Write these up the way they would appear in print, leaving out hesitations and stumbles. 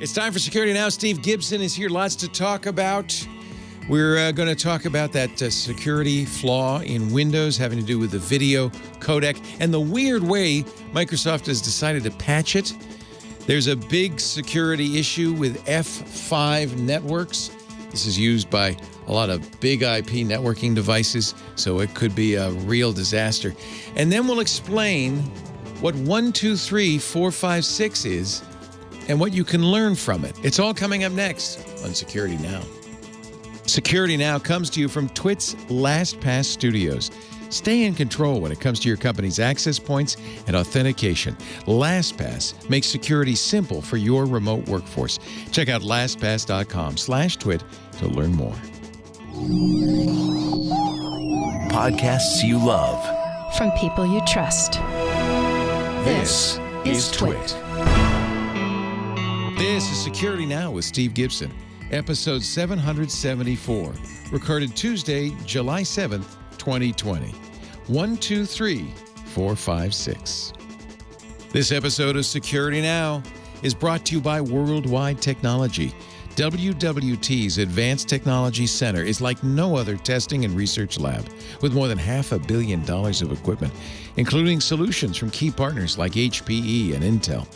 It's time for Security Now. Steve Gibson is here. Lots to talk about. We're going to talk about that security flaw in Windows having to do with the video codec and the weird way Microsoft has decided to patch it. There's a big security issue with F5 networks. This is used by a lot of big IP networking devices, so it could be a real disaster. And then we'll explain what 123456 is and what you can learn from it. It's all coming up next on Security Now. Security Now comes to you from TWiT's LastPass Studios. Stay in control when it comes to your company's access points and authentication. LastPass makes security simple for your remote workforce. Check out lastpass.com/twit to learn more. Podcasts you love. From people you trust. This is TWiT. This is Security Now with Steve Gibson, episode 774, recorded Tuesday, July 7th, 2020. 123456. This episode of Security Now is brought to you by Worldwide Technology. WWT's Advanced Technology Center is like no other testing and research lab, with more than $500 million of equipment, including solutions from key partners like HPE and Intel.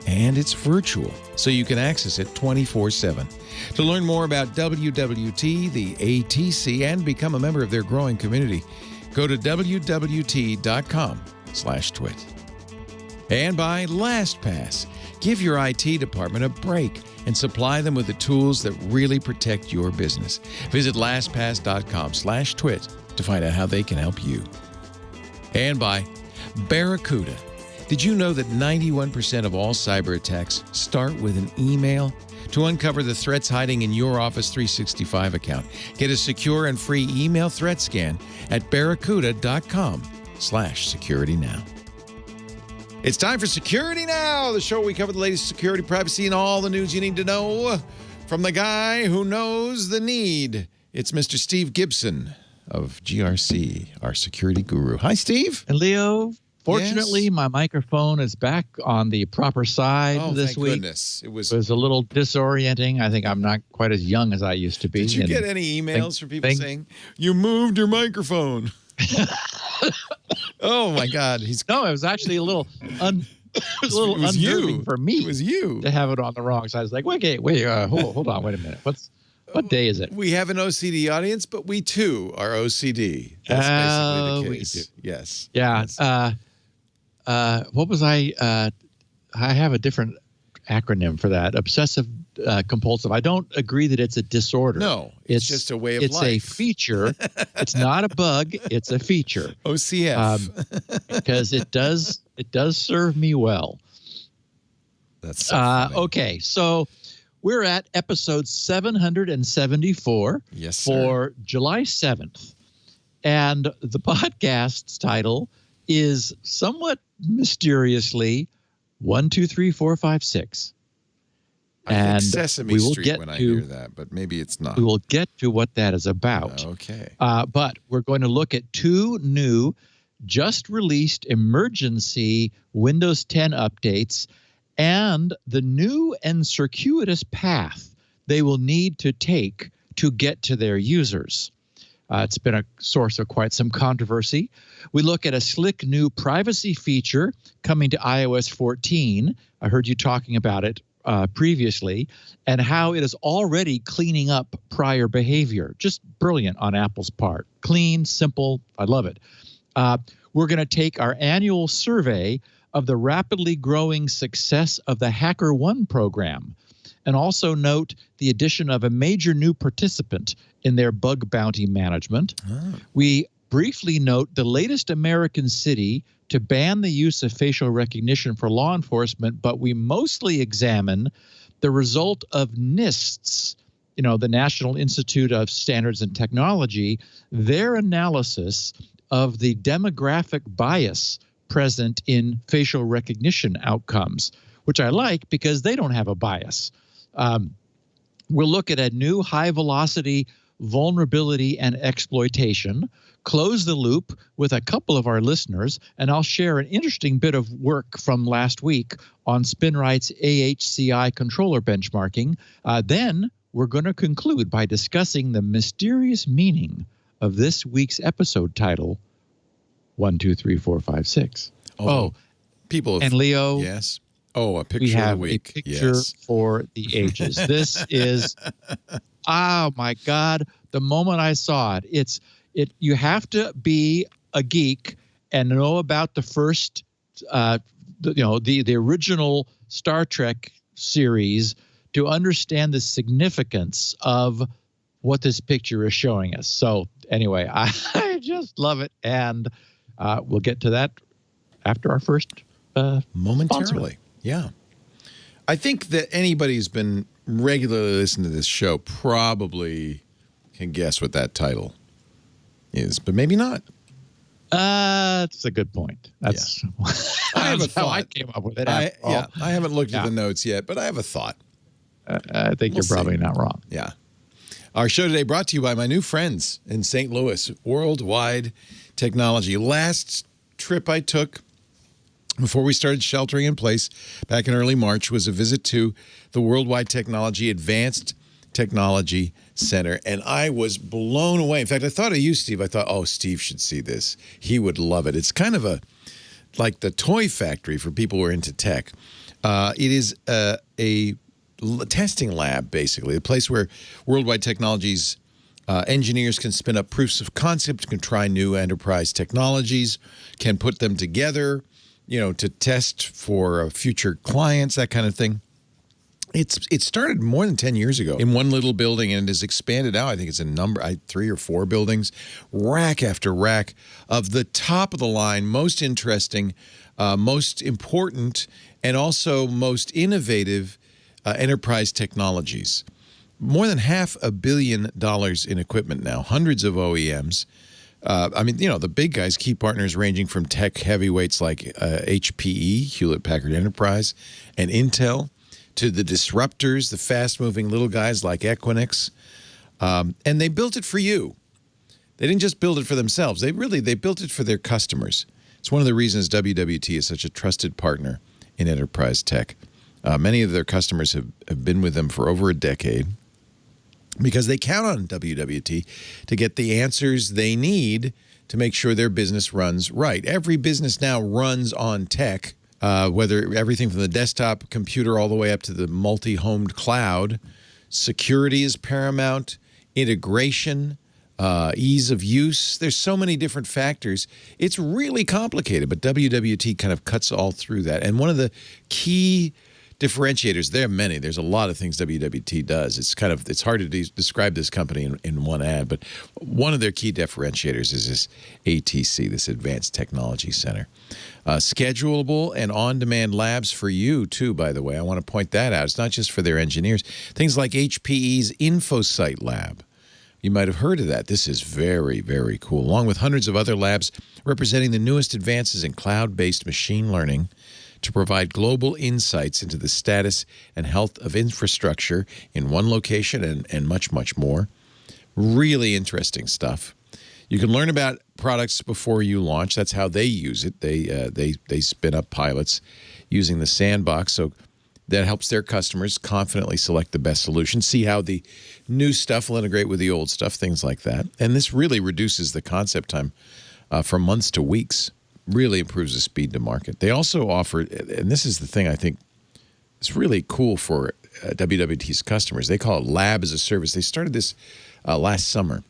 And it's virtual, so you can access it 24/7. To learn more about WWT, the ATC, and become a member of their growing community, go to wwt.com/twit. And by LastPass. Give your IT department a break and supply them with the tools that really protect your business. Visit lastpass.com/twit to find out how they can help you. And by Barracuda. Did you know that 91% of all cyber attacks start with an email? To uncover the threats hiding in your Office 365 account, get a secure and free email threat scan at barracuda.com/securitynow. It's time for Security Now, the show where we cover the latest security, privacy, and all the news you need to know from the guy who knows the need. It's Mr. Steve Gibson of GRC, our security guru. Hi, Steve. And Leo, fortunately, my microphone is back on the proper side this week. Goodness. It was a little disorienting. I think I'm not quite as young as I used to be. Did you get any emails from people saying, you moved your microphone? Oh my God! No, it was actually a little unnerving for me. It was you to have it on the wrong side. I was like, wait, hold on, wait a minute. What day is it? We have an OCD audience, but we too are OCD. That's basically the case. We do. Yes. Yeah. Yes. What was I? I have a different acronym for that. Obsessive compulsive. I don't agree that it's a disorder. No, it's just a way of life. It's a feature. It's not a bug. It's a feature. OCF. Because it does serve me well. That's so funny. Okay. So we're at episode 774 for July 7th. And the podcast's title is somewhat mysteriously 123456. I think Sesame Street when I hear that, but maybe it's not. We will get to what that is about. Okay. But we're going to look at two new, just released emergency Windows 10 updates and the new and circuitous path they will need to take to get to their users. It's been a source of quite some controversy. We look at a slick new privacy feature coming to iOS 14. I heard you talking about it previously, and how it is already cleaning up prior behavior. Just brilliant on Apple's part. Clean, simple. I love it. We're going to take our annual survey of the rapidly growing success of the HackerOne program, and also note the addition of a major new participant in their bug bounty management. We briefly note the latest American city to ban the use of facial recognition for law enforcement, but we mostly examine the result of NIST's, the National Institute of Standards and Technology, their analysis of the demographic bias present in facial recognition outcomes, which I like because they don't have a bias. We'll look at a new high-velocity vulnerability and exploitation, close the loop with a couple of our listeners, and I'll share an interesting bit of work from last week on SpinRite's AHCI controller benchmarking. Then we're going to conclude by discussing the mysterious meaning of this week's episode title, 1, 2, 3, 4, 5, 6. People. And Leo. Yes. Oh, a picture We have of the week. a picture for the ages. This is, oh my God! The moment I saw it, you have to be a geek and know about the first, the original Star Trek series to understand the significance of what this picture is showing us. So anyway, I just love it, and we'll get to that after our first momentarily. sponsor. Yeah. I think that anybody who's been regularly listening to this show probably can guess what that title is, but maybe not. That's a good point. That's, I have a that's how I thought. came up with it. I haven't looked at the notes yet, but I have a thought. I think you're probably not wrong. Yeah. Our show today brought to you by my new friends in St. Louis, Worldwide Technology. Last trip I took before we started sheltering in place back in early March was a visit to the Worldwide Technology Advanced Technology Center, and I was blown away. In fact, I thought of you, Steve. I thought, oh, Steve should see this. He would love it. It's kind of like the toy factory for people who are into tech. It is a testing lab, basically, a place where Worldwide Technology's engineers can spin up proofs of concept, can try new enterprise technologies, can put them together, to test for future clients, that kind of thing. It started more than 10 years ago in one little building, and it has expanded out. I think it's a 3 or 4 buildings, rack after rack of the top of the line, most interesting, most important, and also most innovative enterprise technologies. More than $500 million in equipment now, hundreds of OEMs. The big guys, key partners ranging from tech heavyweights like HPE, Hewlett-Packard Enterprise, and Intel, to the disruptors, the fast-moving little guys like Equinix. And they built it for you. They didn't just build it for themselves. They built it for their customers. It's one of the reasons WWT is such a trusted partner in enterprise tech. Many of their customers have been with them for over a decade because they count on WWT to get the answers they need to make sure their business runs right. Every business now runs on tech, whether everything from the desktop computer all the way up to the multi-homed cloud. Security is paramount, integration, ease of use. There's so many different factors. It's really complicated, but WWT kind of cuts all through that. And one of the key differentiators, there are many. There's a lot of things WWT does. It's hard to describe this company in one ad, but one of their key differentiators is this ATC, this Advanced Technology Center. Schedulable and on-demand labs for you, too, by the way. I want to point that out. It's not just for their engineers. Things like HPE's InfoSite Lab. You might have heard of that. This is very, very cool, along with hundreds of other labs representing the newest advances in cloud-based machine learning to provide global insights into the status and health of infrastructure in one location and much, much more. Really interesting stuff. You can learn about products before you launch. That's how they use it. They spin up pilots using the sandbox, so that helps their customers confidently select the best solution, see how the new stuff will integrate with the old stuff, things like that. And this really reduces the concept time from months to weeks. Really improves the speed to market. They also offer, and this is the thing I think is really cool for WWT's customers, they call it Lab as a Service. They started this last summer.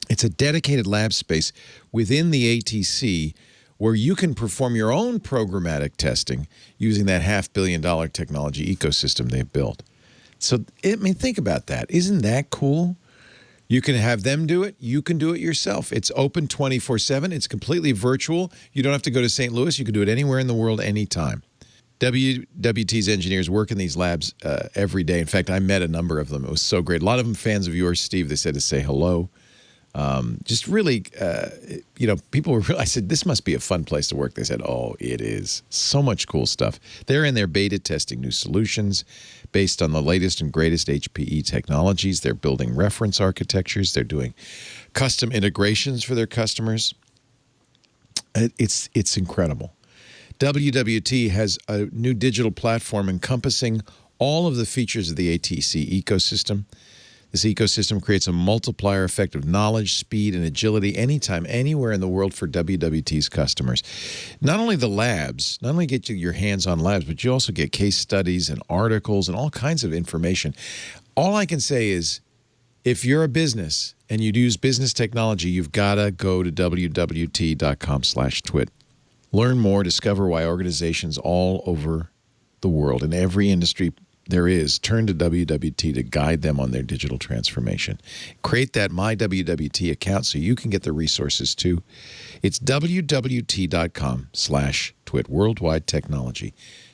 It's a dedicated lab space within the ATC where you can perform your own programmatic testing using that $500 million technology ecosystem they've built. So, think about that. Isn't that cool? You can have them do it. You can do it yourself. It's open 24/7. It's completely virtual. You don't have to go to St. Louis. You can do it anywhere in the world, anytime. WWT's engineers work in these labs every day. In fact, I met a number of them. It was so great. A lot of them fans of yours, Steve. They said to say hello. Just really, people were. I said, this must be a fun place to work. They said, oh, it is. So much cool stuff. They're in their beta testing new solutions based on the latest and greatest HPE technologies. They're building reference architectures. They're doing custom integrations for their customers. It's incredible. WWT has a new digital platform encompassing all of the features of the ATC ecosystem. This ecosystem creates a multiplier effect of knowledge, speed, and agility anytime, anywhere in the world for WWT's customers. Not only the labs, not only get you your hands on labs, but you also get case studies and articles and all kinds of information. All I can say is, if you're a business and you use business technology, you've got to go to wwt.com/twit. Learn more, discover why organizations all over the world, in every industry there is, turn to WWT to guide them on their digital transformation. Create that My WWT account so you can get the resources too. It's wwt.com/twit, worldwide technology,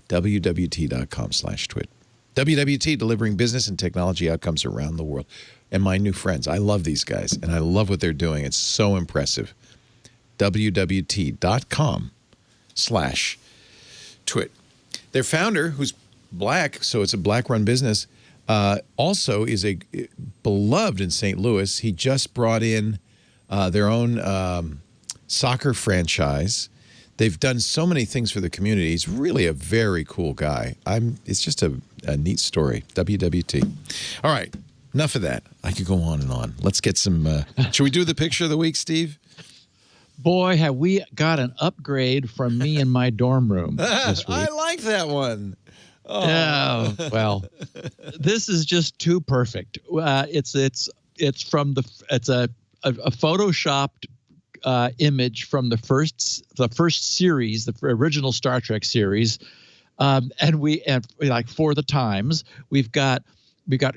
wwt.com/twit. WWT, delivering business and technology outcomes around the world. And my new friends, I love these guys, and I love what they're doing. It's so impressive. wwt.com/twit. Their founder, who's Black, so it's a Black-run business, also is a beloved in St. Louis. He just brought in their own soccer franchise. They've done so many things for the community. He's really a very cool guy. It's just a neat story. WWT. All right, enough of that. I could go on and on. Let's get some. Should we do the picture of the week, Steve? Boy, have we got an upgrade from me in my dorm room this week. I like that one. Oh. Yeah, well, this is just too perfect. It's a photoshopped image from the first series, the original Star Trek series, and like for the times we got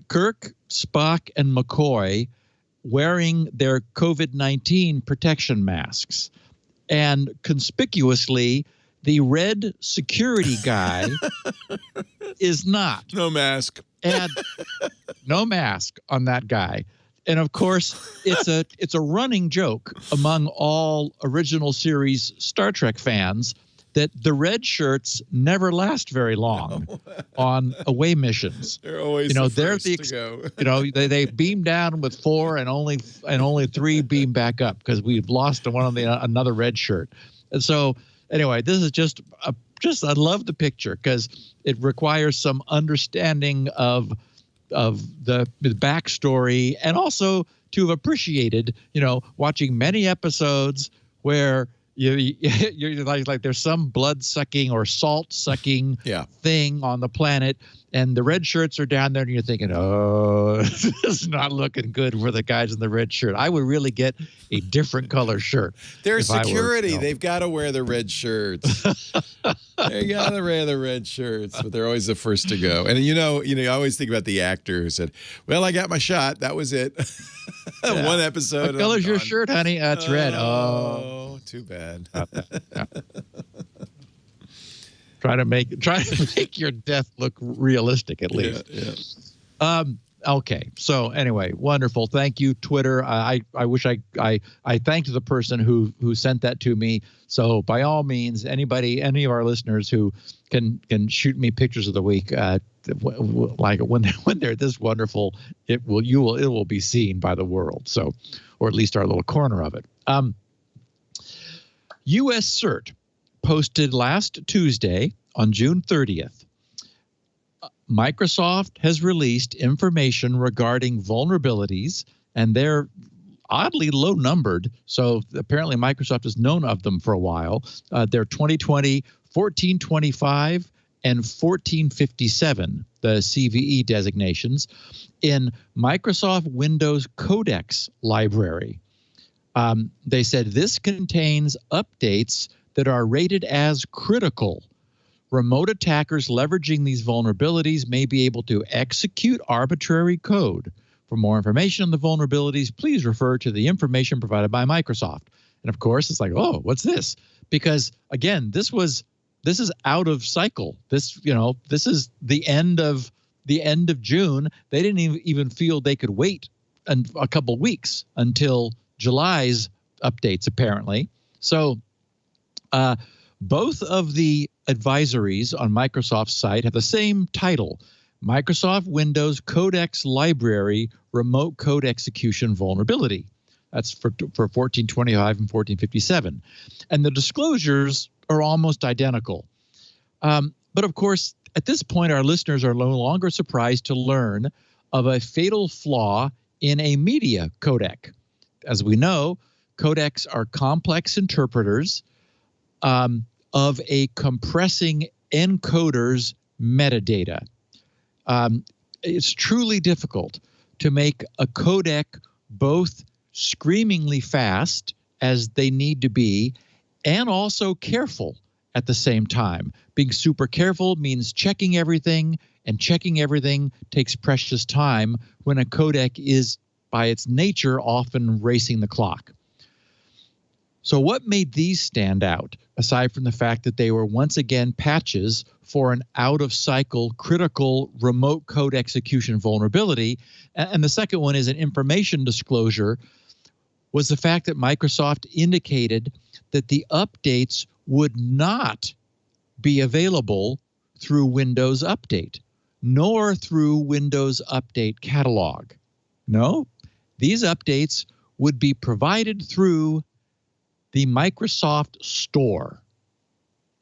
Kirk, Spock, and McCoy wearing their COVID-19 protection masks, and conspicuously, the red security guy is not. No mask. And no mask on that guy. And of course, it's a running joke among all original series Star Trek fans that the red shirts never last very long on away missions. They're always the first to go. They beam down with 4 and only 3 beam back up because we've lost one of another red shirt. And so anyway, this is just I love the picture because it requires some understanding of the backstory, and also to have appreciated, watching many episodes where you're like there's some blood sucking or salt sucking thing on the planet, and the red shirts are down there, and you're thinking, oh, this is not looking good for the guys in the red shirt. I would really get a different color shirt. There's security. They've got to wear the red shirts. They got to wear the red shirts, but they're always the first to go. And I always think about the actor who said, "Well, I got my shot. That was it." One episode. What color's your shirt, honey? That's red. Oh, too bad. Try to make your death look realistic, at least. Yeah. Okay. So anyway, wonderful. Thank you, Twitter. I wish I thanked the person who sent that to me. So by all means, any of our listeners who can shoot me pictures of the week, like when they're this wonderful, it will be seen by the world. So, or at least our little corner of it. US-CERT posted last Tuesday on June 30th. Microsoft has released information regarding vulnerabilities, and they're oddly low numbered. So apparently Microsoft has known of them for a while. They're 2020, 1425, and 1457, the CVE designations, in Microsoft Windows Codecs library. They said this contains updates that are rated as critical. Remote attackers leveraging these vulnerabilities may be able to execute arbitrary code. For more information on the vulnerabilities, please refer to the information provided by Microsoft. And of course, it's like, oh, what's this? Because again, this is out of cycle. This is the end of June. They didn't even feel they could wait a couple weeks until July's updates, apparently. So both of the advisories on Microsoft's site have the same title: Microsoft Windows Codecs Library Remote Code Execution Vulnerability. That's for 1425 and 1457. And the disclosures are almost identical. But of course, at this point, our listeners are no longer surprised to learn of a fatal flaw in a media codec. As we know, codecs are complex interpreters of a compressing encoder's metadata. It's truly difficult to make a codec both screamingly fast, as they need to be, and also careful at the same time. Being super careful means checking everything, and checking everything takes precious time when a codec is, by its nature, often racing the clock. So what made these stand out, aside from the fact that they were once again patches for an out-of-cycle critical remote code execution vulnerability? And the second one is an information disclosure, was the fact that Microsoft indicated that the updates would not be available through Windows Update, nor through Windows Update Catalog. No, these updates would be provided through the Microsoft Store.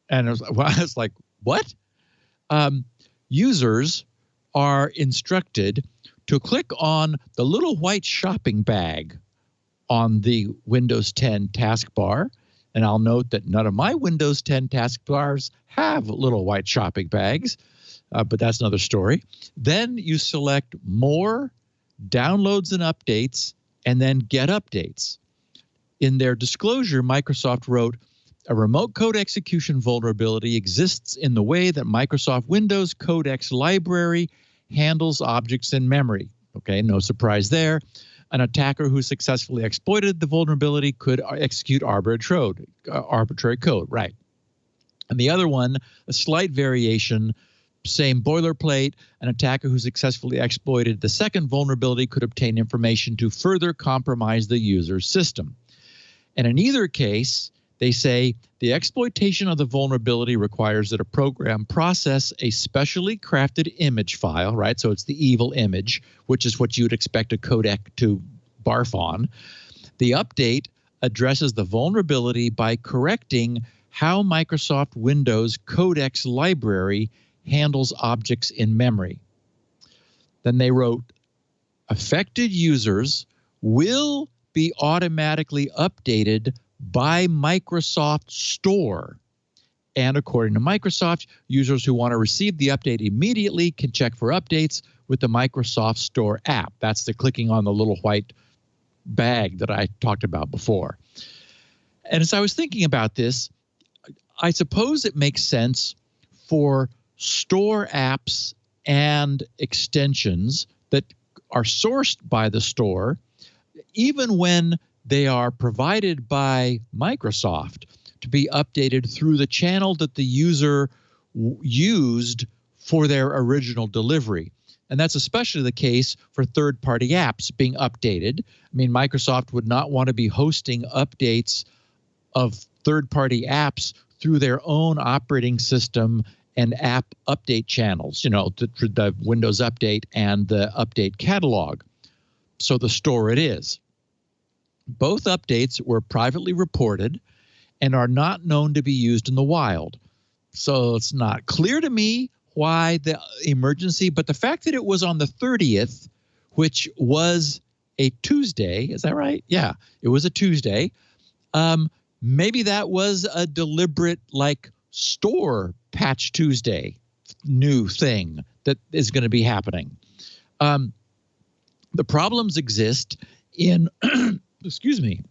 And I was like, what? Users are instructed to click on the little white shopping bag on the Windows 10 taskbar. And I'll note that none of my Windows 10 taskbars have little white shopping bags, but that's another story. Then you select More, Downloads and Updates, and then Get Updates. In their disclosure, Microsoft wrote, a remote code execution vulnerability exists in the way that Microsoft Windows Codecs Library handles objects in memory. Okay, no surprise there. An attacker who successfully exploited the vulnerability could execute arbitrary code, right? And the other one, a slight variation, same boilerplate, an attacker who successfully exploited the second vulnerability could obtain information to further compromise the user's system. And in either case, they say the exploitation of the vulnerability requires that a program process a specially crafted image file, right? So it's the evil image, which is what you'd expect a codec to barf on. The update addresses the vulnerability by correcting how Microsoft Windows Codecs Library handles objects in memory. Then they wrote, affected users will be automatically updated by Microsoft Store. And according to Microsoft, users who want to receive the update immediately can check for updates with the Microsoft Store app. That's the clicking on the little white bag that I talked about before. And as I was thinking about this, I suppose it makes sense for store apps and extensions that are sourced by the store, even when they are provided by Microsoft, to be updated through the channel that the user used for their original delivery. And that's especially the case for third-party apps being updated. I mean, Microsoft would not want to be hosting updates of third-party apps through their own operating system and app update channels, you know, the Windows Update and the Update Catalog. So the store it is. Both updates were privately reported and are not known to be used in the wild. So it's not clear to me why the emergency, but the fact that it was on the 30th, which was a Tuesday, is that right? Yeah, it was a Tuesday. Maybe that was a deliberate, like, store patch Tuesday new thing that is going to be happening. The problems exist in excuse me,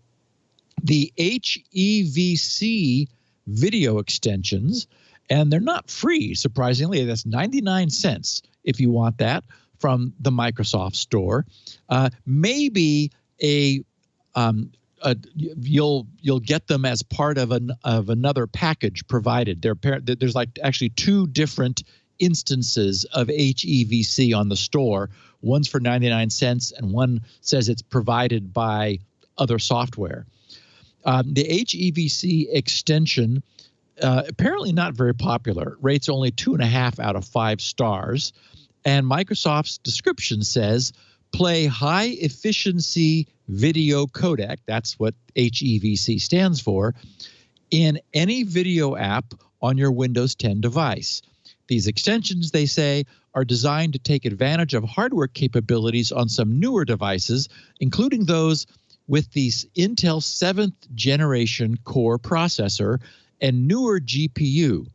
the HEVC video extensions, and they're not free, surprisingly. That's 99 cents if you want that from the Microsoft Store. Maybe you'll get them as part of another package provided. There's like actually two different instances of HEVC on the store. One's for 99 cents, and one says it's provided by other software. The HEVC extension, apparently not very popular. It rates only 2.5 out of 5 stars. And Microsoft's description says, play high-efficiency video codec, that's what HEVC stands for, in any video app on your Windows 10 device. These extensions, they say, are designed to take advantage of hardware capabilities on some newer devices, including those with the Intel 7th generation core processor and newer GPU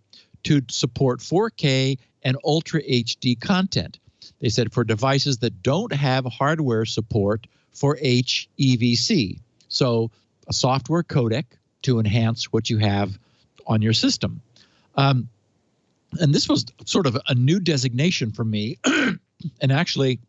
to support 4K and Ultra HD content. They said for devices that don't have hardware support for HEVC. So a software codec to enhance what you have on your system. And this was sort of a new designation for me. And actually,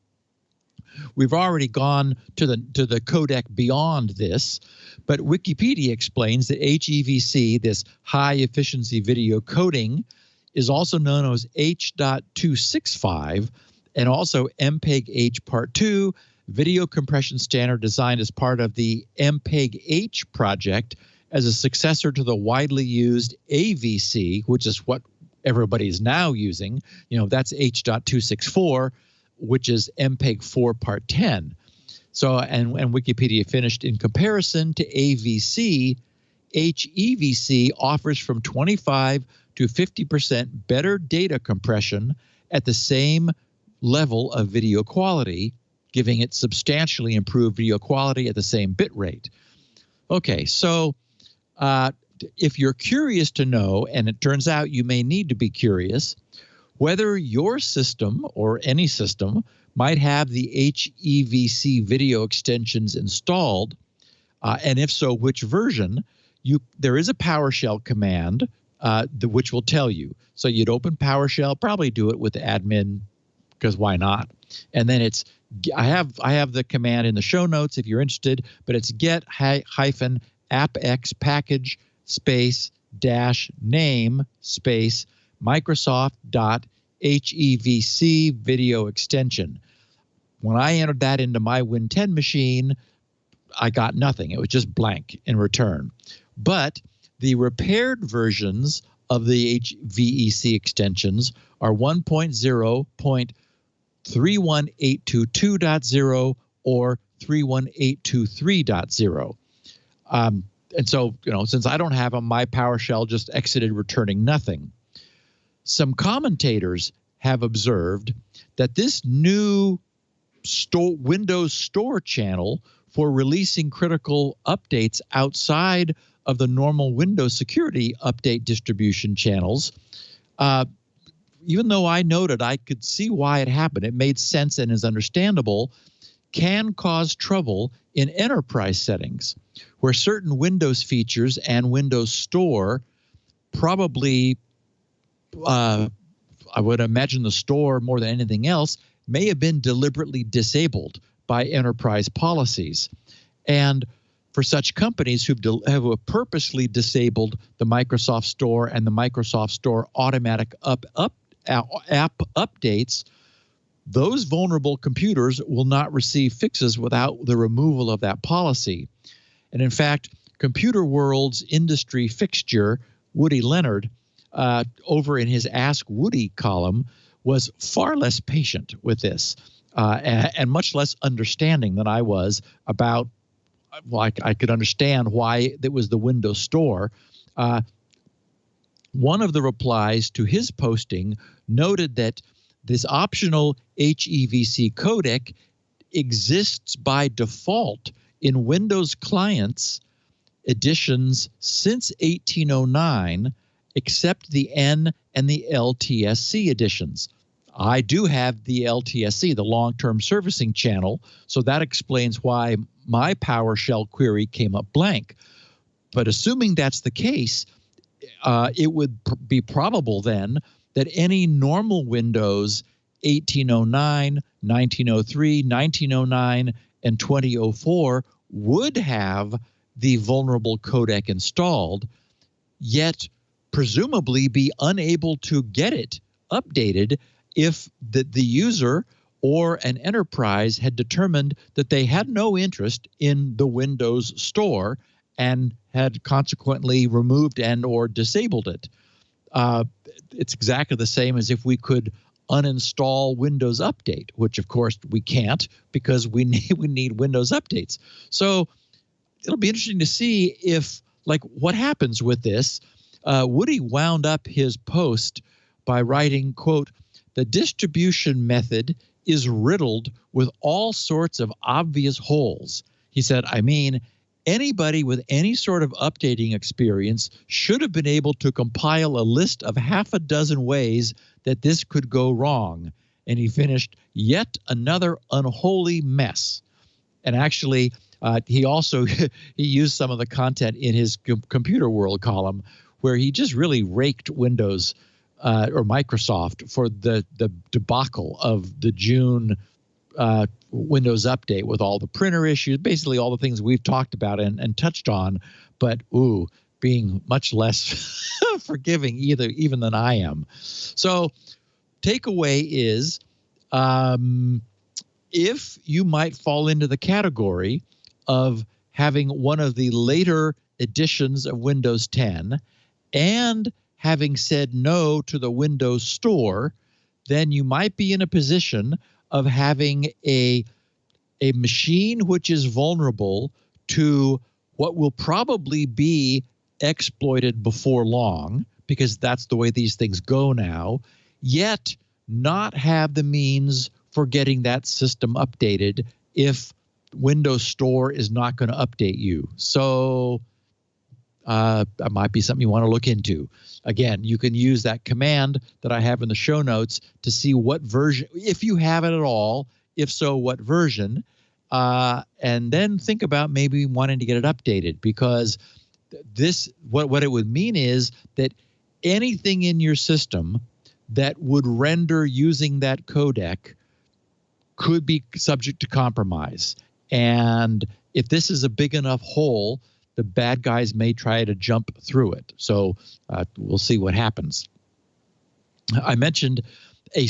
we've already gone to the codec beyond this. But Wikipedia explains that HEVC, this high-efficiency video coding, is also known as H.265 and also MPEG-H Part 2, video compression standard designed as part of the MPEG-H project as a successor to the widely used AVC, which is what everybody is now using. You know, that's H.264, which is MPEG-4 Part 10. So, and Wikipedia finished, in comparison to AVC, HEVC offers from 25 to 50% better data compression at the same level of video quality, giving it substantially improved video quality at the same bit rate. Okay, so if you're curious to know, and it turns out you may need to be curious, whether your system or any system might have the HEVC video extensions installed, and if so, which version, there is a PowerShell command which will tell you. So you'd open PowerShell, probably do it with the admin, because why not? And then it's, I have the command in the show notes if you're interested, but it's get -appx package space -name space Microsoft.HEVC video extension. When I entered that into my Win 10 machine, I got nothing. It was just blank in return. But the repaired versions of the HVEC extensions are 1.0.31822.0 or 31823.0. And so, you know, since I don't have them, my PowerShell just exited returning nothing. Some commentators have observed that this new Windows Store channel for releasing critical updates outside of the normal Windows security update distribution channels, even though I noted I could see why it happened, it made sense and is understandable, can cause trouble in enterprise settings, where certain Windows features and Windows Store probably, I would imagine the Store more than anything else, may have been deliberately disabled by enterprise policies. And for such companies who have purposely disabled the Microsoft Store and the Microsoft Store automatic app updates, those vulnerable computers will not receive fixes without the removal of that policy. And in fact, Computer World's industry fixture, Woody Leonard, over in his Ask Woody column, was far less patient with this and much less understanding than I was about, well, I could understand why it was the Windows Store. One of the replies to his posting noted that this optional HEVC codec exists by default in Windows clients editions since 1809, except the N and the LTSC editions. I do have the LTSC, the long-term servicing channel, so that explains why my PowerShell query came up blank. But assuming that's the case, it would be probable then that any normal Windows 1809, 1903, 1909, and 2004 would have the vulnerable codec installed, yet presumably be unable to get it updated if the user or an enterprise had determined that they had no interest in the Windows Store and had consequently removed and or disabled it. It's exactly the same as if we could uninstall Windows Update, which of course we can't because we need Windows updates. So it'll be interesting to see if, like, what happens with this. Woody wound up his post by writing, quote, "The distribution method is riddled with all sorts of obvious holes." He said, I mean, anybody with any sort of updating experience should have been able to compile a list of half a dozen ways that this could go wrong. And he finished, "Yet another unholy mess." And actually, he also he used some of the content in his Computer World column where he just really raked Windows or Microsoft for the debacle of the June Windows Update with all the printer issues, basically all the things we've talked about and touched on, but being much less forgiving even than I am. So takeaway is, if you might fall into the category of having one of the later editions of Windows 10 and having said no to the Windows Store, then you might be in a position of having a machine which is vulnerable to what will probably be exploited before long, because that's the way these things go now, yet not have the means for getting that system updated if Windows Store is not going to update you. So that might be something you want to look into. Again, you can use that command that I have in the show notes to see what version, if you have it at all, if so, what version, and then think about maybe wanting to get it updated, because this, what it would mean is that anything in your system that would render using that codec could be subject to compromise. And if this is a big enough hole, the bad guys may try to jump through it. So we'll see what happens. I mentioned a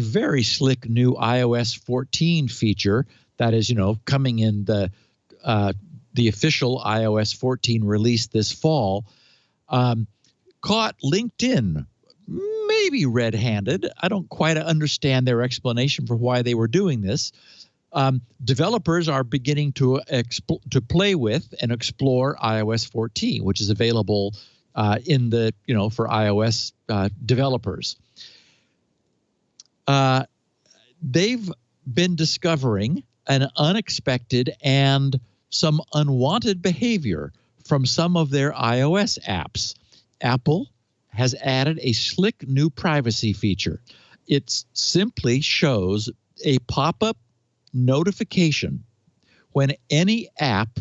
very slick new iOS 14 feature that is, coming in the official iOS 14 release this fall. Caught LinkedIn maybe red-handed. I don't quite understand their explanation for why they were doing this. Developers are beginning to play with and explore iOS 14, which is available in the for iOS developers. They've been discovering an unexpected and some unwanted behavior from some of their iOS apps. Apple has added a slick new privacy feature. It simply shows a pop-up notification when any app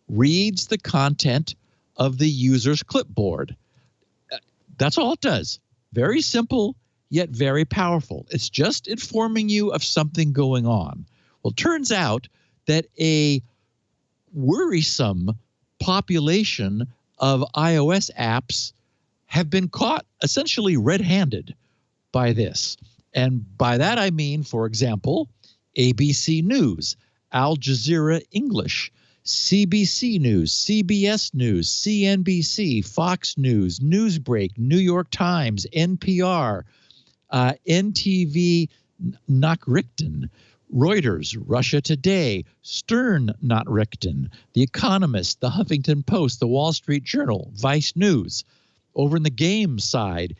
reads the content of the user's clipboard. That's all it does. Very simple, yet very powerful. It's just informing you of something going on. Well, it turns out that a worrisome population of iOS apps have been caught essentially red-handed by this. And by that I mean, for example, ABC News, Al Jazeera English, CBC News, CBS News, CNBC, Fox News, Newsbreak, New York Times, NPR, NTV Nachrichten, Reuters, Russia Today, Stern Nachrichten, The Economist, The Huffington Post, The Wall Street Journal, Vice News. Over in the game side,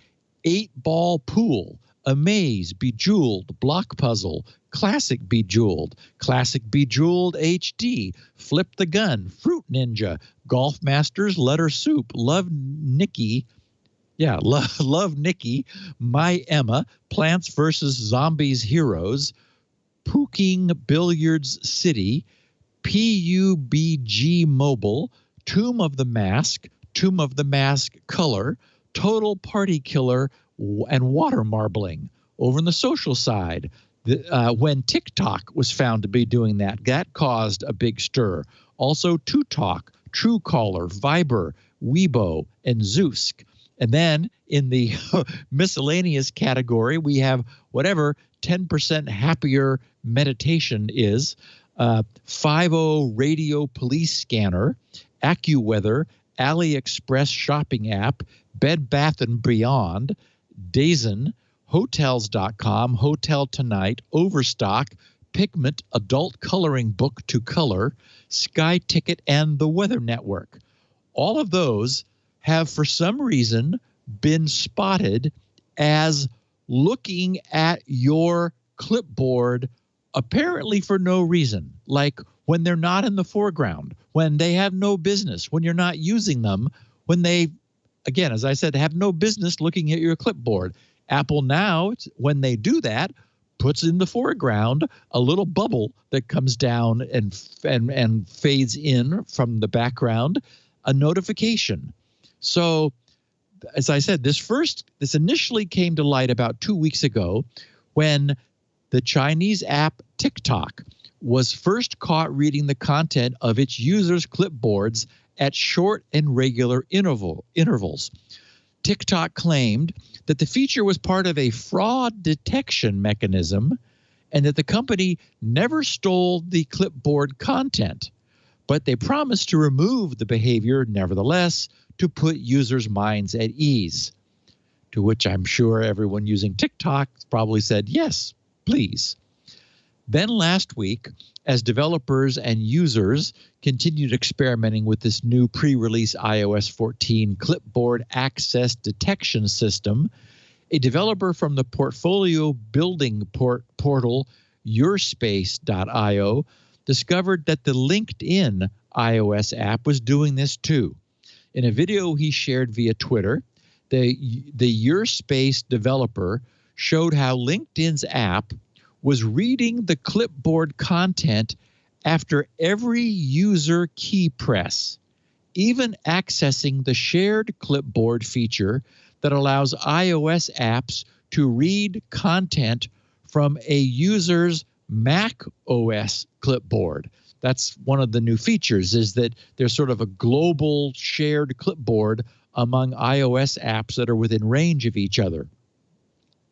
8-Ball Pool, Amaze, Bejeweled, Block Puzzle, Classic Bejeweled HD, Flip the Gun, Fruit Ninja, Golf Masters, Letter Soup, Love Nikki, My Emma, Plants vs. Zombies Heroes, Pooking Billiards City, PUBG Mobile, Tomb of the Mask Color, Total Party Killer, and Water Marbling. Over on the social side, when TikTok was found to be doing that caused a big stir. Also, TwoTalk, Truecaller, Viber, Weibo, and Zoosk. And then in the miscellaneous category, we have whatever 10% happier meditation is, 5.0 radio police scanner, AccuWeather, AliExpress shopping app, Bed Bath & Beyond, Dazen, Hotels.com, Hotel Tonight, Overstock, Pigment adult coloring book to color, Sky Ticket, and the Weather Network. All of those have, for some reason, been spotted as looking at your clipboard apparently for no reason, like when they're not in the foreground, when they have no business, when you're not using them, when they, again, as I said, have no business looking at your clipboard. Apple now, when they do that, puts in the foreground a little bubble that comes down and fades in from the background, a notification. So, as I said, this initially came to light about 2 weeks ago when the Chinese app Tik Tok was first caught reading the content of its users' clipboards at short and regular intervals. TikTok claimed that the feature was part of a fraud detection mechanism and that the company never stole the clipboard content, but they promised to remove the behavior nevertheless to put users' minds at ease, to which I'm sure everyone using TikTok probably said, yes, please. Then last week, as developers and users continued experimenting with this new pre-release iOS 14 clipboard access detection system, a developer from the portfolio building portal yourspace.io discovered that the LinkedIn iOS app was doing this too. In a video he shared via Twitter, the YourSpace developer showed how LinkedIn's app was reading the clipboard content after every user key press, even accessing the shared clipboard feature that allows iOS apps to read content from a user's Mac OS clipboard. That's one of the new features, is that there's sort of a global shared clipboard among iOS apps that are within range of each other.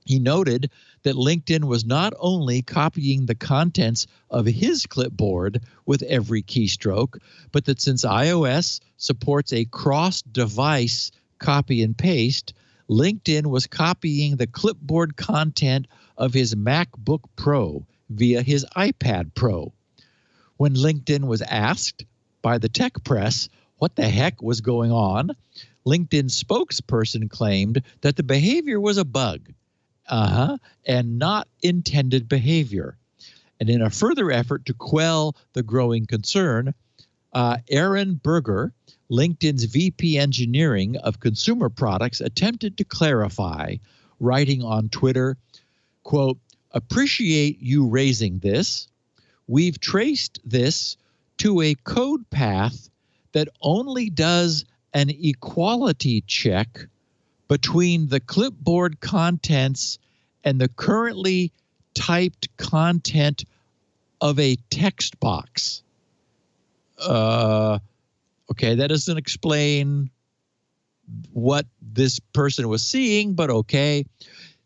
He noted that LinkedIn was not only copying the contents of his clipboard with every keystroke, but that since iOS supports a cross-device copy and paste, LinkedIn was copying the clipboard content of his MacBook Pro via his iPad Pro. When LinkedIn was asked by the tech press what the heck was going on, LinkedIn's spokesperson claimed that the behavior was a bug. And not intended behavior. And in a further effort to quell the growing concern, Aaron Berger, LinkedIn's VP Engineering of Consumer Products, attempted to clarify, writing on Twitter, quote, "Appreciate you raising this. We've traced this to a code path that only does an equality check between the clipboard contents and the currently typed content of a text box." Okay, that doesn't explain what this person was seeing, but okay.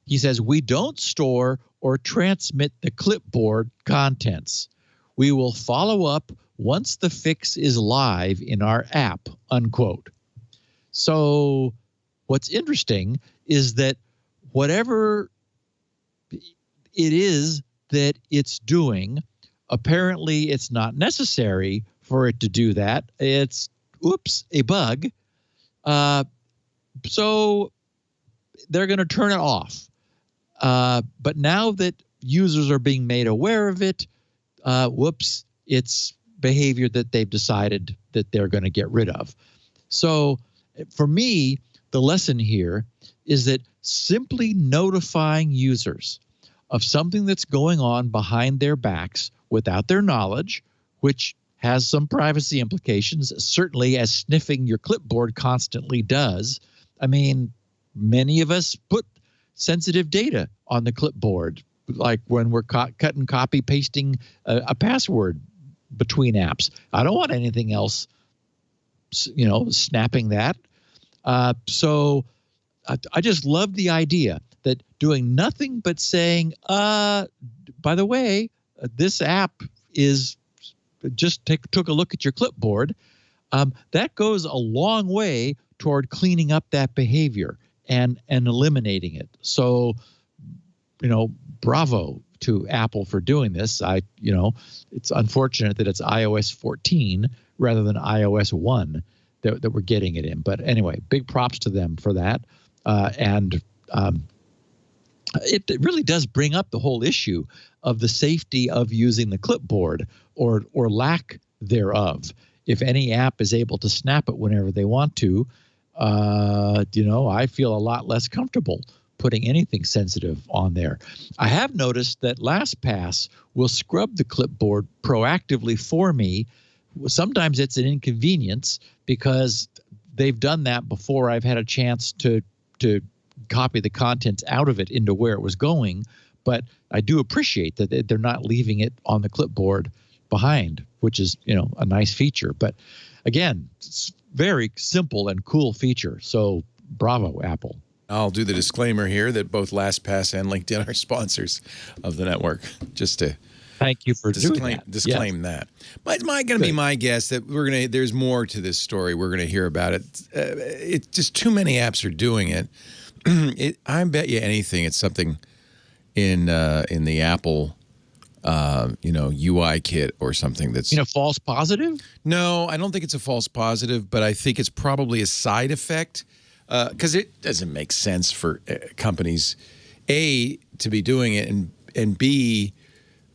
He says, "We don't store or transmit the clipboard contents. We will follow up once the fix is live in our app," unquote. So what's interesting is that whatever it is that it's doing, apparently it's not necessary for it to do that. It's, a bug. So they're going to turn it off. But now that users are being made aware of it, it's behavior that they've decided that they're going to get rid of. So for me, the lesson here is that simply notifying users of something that's going on behind their backs without their knowledge, which has some privacy implications, certainly as sniffing your clipboard constantly does. I mean, many of us put sensitive data on the clipboard, like when we're cut and copy pasting a password between apps. I don't want anything else, snapping that. So I just love the idea that doing nothing but saying, by the way, this app is just took a look at your clipboard, that goes a long way toward cleaning up that behavior and eliminating it. So, bravo to Apple for doing this. It's unfortunate that it's iOS 14 rather than iOS 1 that we're getting it in. But anyway, big props to them for that. It really does bring up the whole issue of the safety of using the clipboard or lack thereof. If any app is able to snap it whenever they want to, I feel a lot less comfortable putting anything sensitive on there. I have noticed that LastPass will scrub the clipboard proactively for me. Sometimes it's an inconvenience because they've done that before I've had a chance to copy the contents out of it into where it was going. But I do appreciate that they're not leaving it on the clipboard behind, which is, a nice feature. But again, it's very simple and cool feature. So bravo, Apple. I'll do the disclaimer here that both LastPass and LinkedIn are sponsors of the network, just to thank you for disclaim that. But it's going to be my guess that there's more to this story. We're going to hear about it. It's just too many apps are doing it. I bet you anything it's something in the Apple UI kit or something that's false positive. No, I don't think it's a false positive, but I think it's probably a side effect. Because it doesn't make sense for companies, A, to be doing it, and B,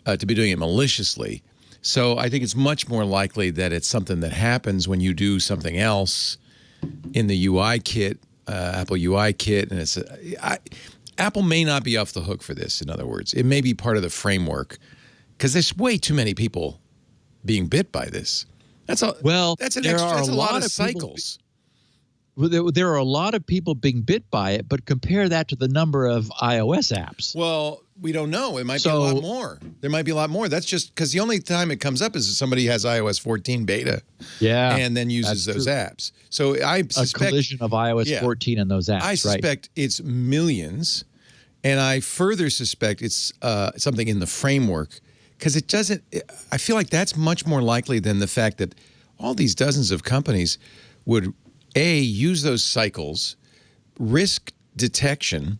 to be doing it maliciously. So I think it's much more likely that it's something that happens when you do something else in the UI kit, Apple UI kit, and Apple may not be off the hook for this. In other words, it may be part of the framework because there's way too many people being bit by this. That's a lot of cycles. There are a lot of people being bit by it, but compare that to the number of iOS apps. Well, we don't know. It might be a lot more. There might be a lot more. That's just because the only time it comes up is if somebody has iOS 14 beta and then uses those apps. So I suspect a collision of iOS 14 and those apps. I suspect it's millions, and I further suspect it's something in the framework because it doesn't – I feel like that's much more likely than the fact that all these dozens of companies would – use those cycles, risk detection,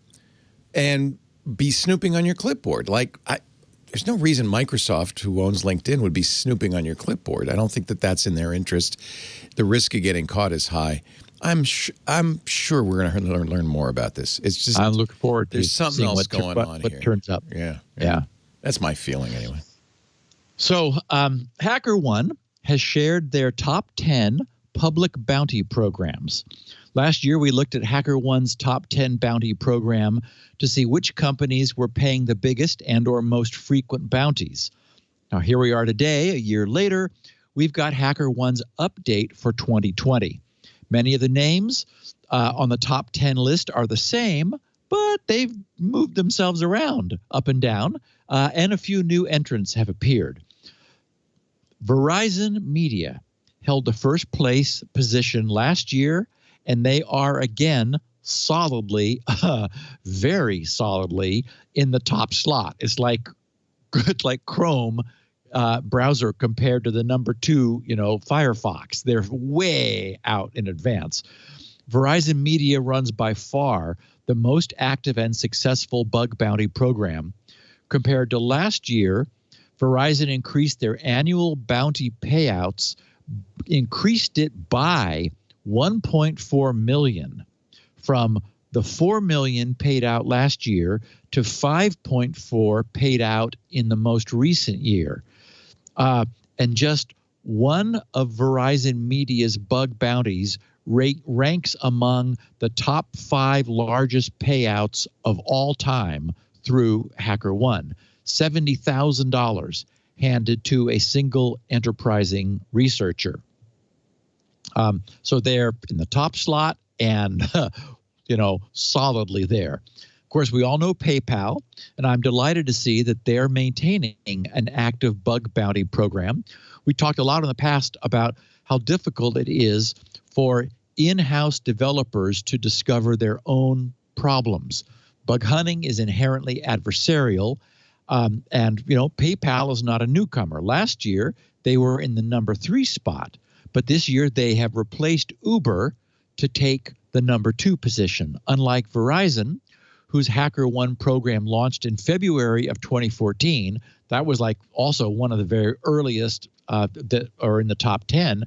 and be snooping on your clipboard. There's no reason Microsoft, who owns LinkedIn, would be snooping on your clipboard. I don't think that that's in their interest. The risk of getting caught is high. I'm sure we're going to learn more about this. It's just I'm looking forward to there's something else going on here. What turns up. Yeah. That's my feeling anyway. So HackerOne has shared their top 10 public bounty programs. Last year, we looked at HackerOne's top 10 bounty program to see which companies were paying the biggest and or most frequent bounties. Now, here we are today, a year later, we've got HackerOne's update for 2020. Many of the names on the top 10 list are the same, but they've moved themselves around up and down, and a few new entrants have appeared. Verizon Media held the first place position last year, and they are again solidly, very solidly in the top slot. It's like Chrome browser compared to the number 2, Firefox. They're way out in advance. Verizon Media runs by far the most active and successful bug bounty program. Compared to last year, Verizon increased their annual bounty payouts, increased it by 1.4 million from the 4 million paid out last year to 5.4 paid out in the most recent year. And just one of Verizon Media's bug bounties ranks among the top 5 largest payouts of all time through HackerOne, $70,000. Handed to a single enterprising researcher. So they're in the top slot and, solidly there. Of course, we all know PayPal, and I'm delighted to see that they're maintaining an active bug bounty program. We talked a lot in the past about how difficult it is for in-house developers to discover their own problems. Bug hunting is inherently adversarial. And, PayPal is not a newcomer. Last year, they were in the number 3 spot. But this year, they have replaced Uber to take the number 2 position, unlike Verizon, whose HackerOne program launched in February of 2014. That was like also one of the very earliest that are in the top 10.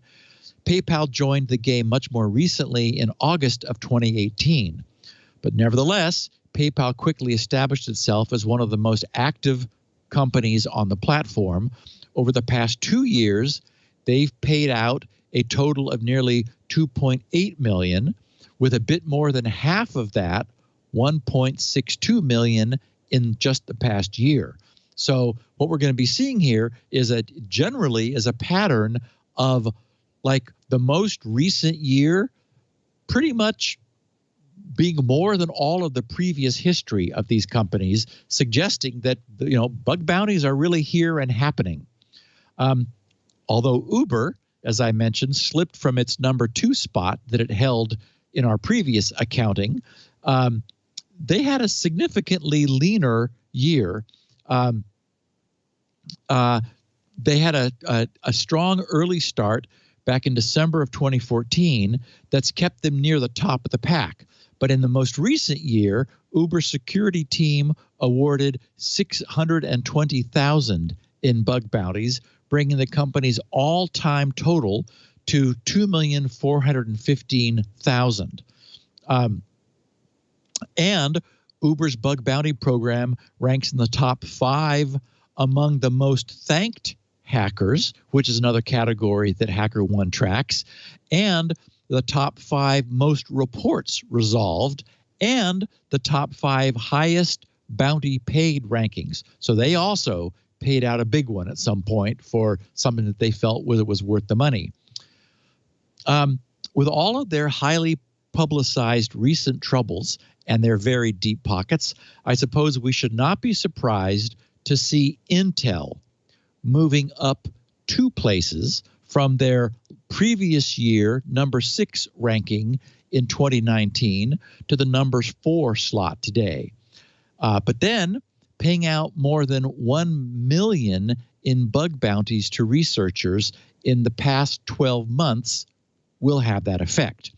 PayPal joined the game much more recently in August of 2018. But nevertheless, PayPal quickly established itself as one of the most active companies on the platform. Over the past 2 years, they've paid out a total of nearly $2.8 million, with a bit more than half of that, $1.62 million, in just the past year. So what we're going to be seeing here is generally a pattern of like the most recent year pretty much being more than all of the previous history of these companies, suggesting that bug bounties are really here and happening. Although Uber, as I mentioned, slipped from its number 2 spot that it held in our previous accounting, they had a significantly leaner year. They had a strong early start back in December of 2014 that's kept them near the top of the pack. But in the most recent year, Uber's security team awarded $620,000 in bug bounties, bringing the company's all-time total to $2,415,000. And Uber's bug bounty program ranks in the top 5 among the most thanked hackers, which is another category that HackerOne tracks, and the top 5 most reports resolved, and the top 5 highest bounty paid rankings. So they also paid out a big one at some point for something that they felt was worth the money. With all of their highly publicized recent troubles and their very deep pockets, I suppose we should not be surprised to see Intel moving up 2 places from their previous year number 6 ranking in 2019 to the number 4 slot today. But then paying out more than $1 million in bug bounties to researchers in the past 12 months will have that effect.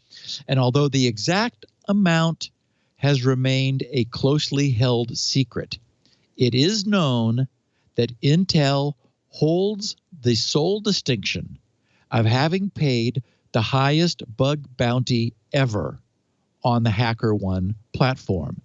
And although the exact amount has remained a closely held secret, it is known that Intel holds the sole distinction of having paid the highest bug bounty ever on the HackerOne platform.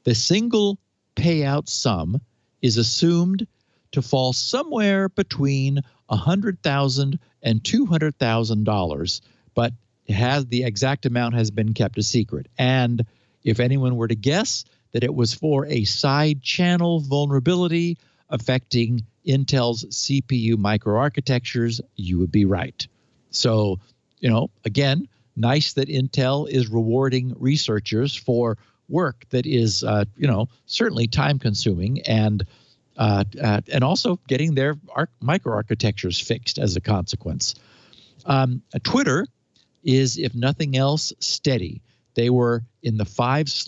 The single payout sum is assumed to fall somewhere between $100,000 and $200,000, but the exact amount has been kept a secret. And if anyone were to guess that it was for a side channel vulnerability affecting Intel's CPU microarchitectures, you would be right. So, again, nice that Intel is rewarding researchers for work that is, certainly time-consuming and also getting their microarchitectures fixed as a consequence. Twitter is, if nothing else, steady. They were in the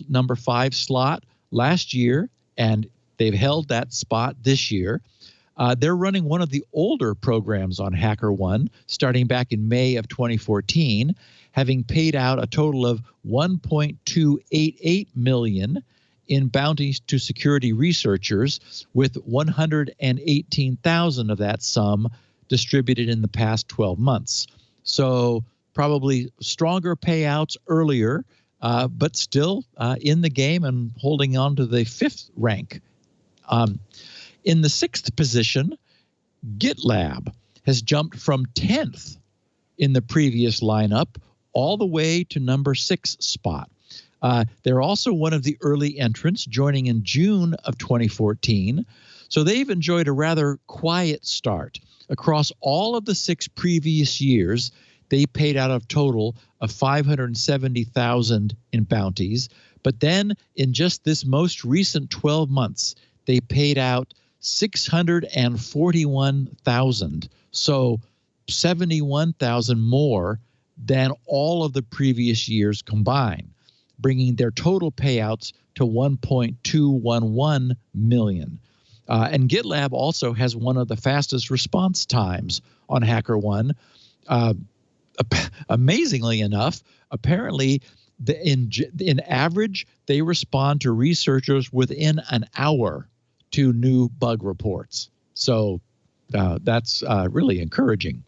number 5 slot last year, and they've held that spot this year. They're running one of the older programs on HackerOne, starting back in May of 2014, having paid out a total of $1.288 million in bounties to security researchers, with $118,000 of that sum distributed in the past 12 months. So probably stronger payouts earlier, but still in the game and holding on to the 5th rank. In the 6th position, GitLab has jumped from 10th in the previous lineup all the way to number 6 spot. They're also one of the early entrants, joining in June of 2014. So they've enjoyed a rather quiet start. Across all of the 6 previous years, they paid out a total of $570,000 in bounties. But then in just this most recent 12 months, they paid out $641,000. So $71,000 more than all of the previous years combined. bringing their total payouts to $1.211 million. And GitLab also has one of the fastest response times on HackerOne. Amazingly enough, apparently, in average, they respond to researchers within an hour to new bug reports. So that's really encouraging.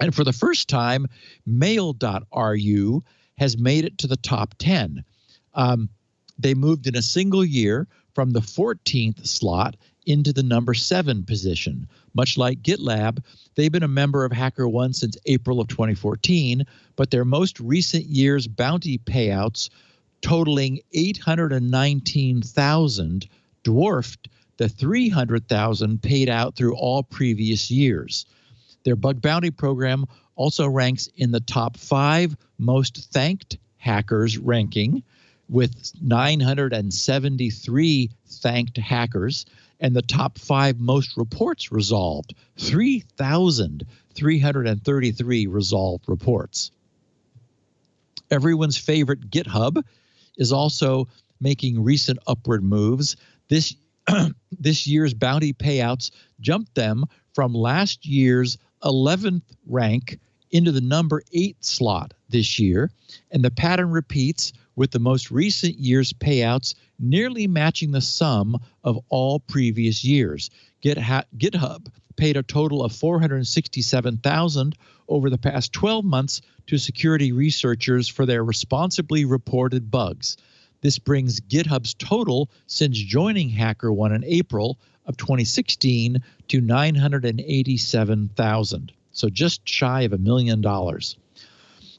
And for the first time, mail.ru has made it to the top 10. They moved in a single year from the 14th slot into the number 7 position. Much like GitLab, they've been a member of HackerOne since April of 2014, but their most recent year's bounty payouts totaling $819,000 dwarfed the $300,000 paid out through all previous years. Their bug bounty program also ranks in the top 5 most thanked hackers ranking, with 973 thanked hackers, and the top 5 most reports resolved, 3,333 resolved reports. Everyone's favorite GitHub is also making recent upward moves. This year's bounty payouts jumped them from last year's 11th rank into the number 8 slot this year, and the pattern repeats with the most recent year's payouts nearly matching the sum of all previous years. GitHub paid a total of $467,000 over the past 12 months to security researchers for their responsibly reported bugs. This brings GitHub's total since joining HackerOne in April of 2016 to $987,000, so just shy of $1 million.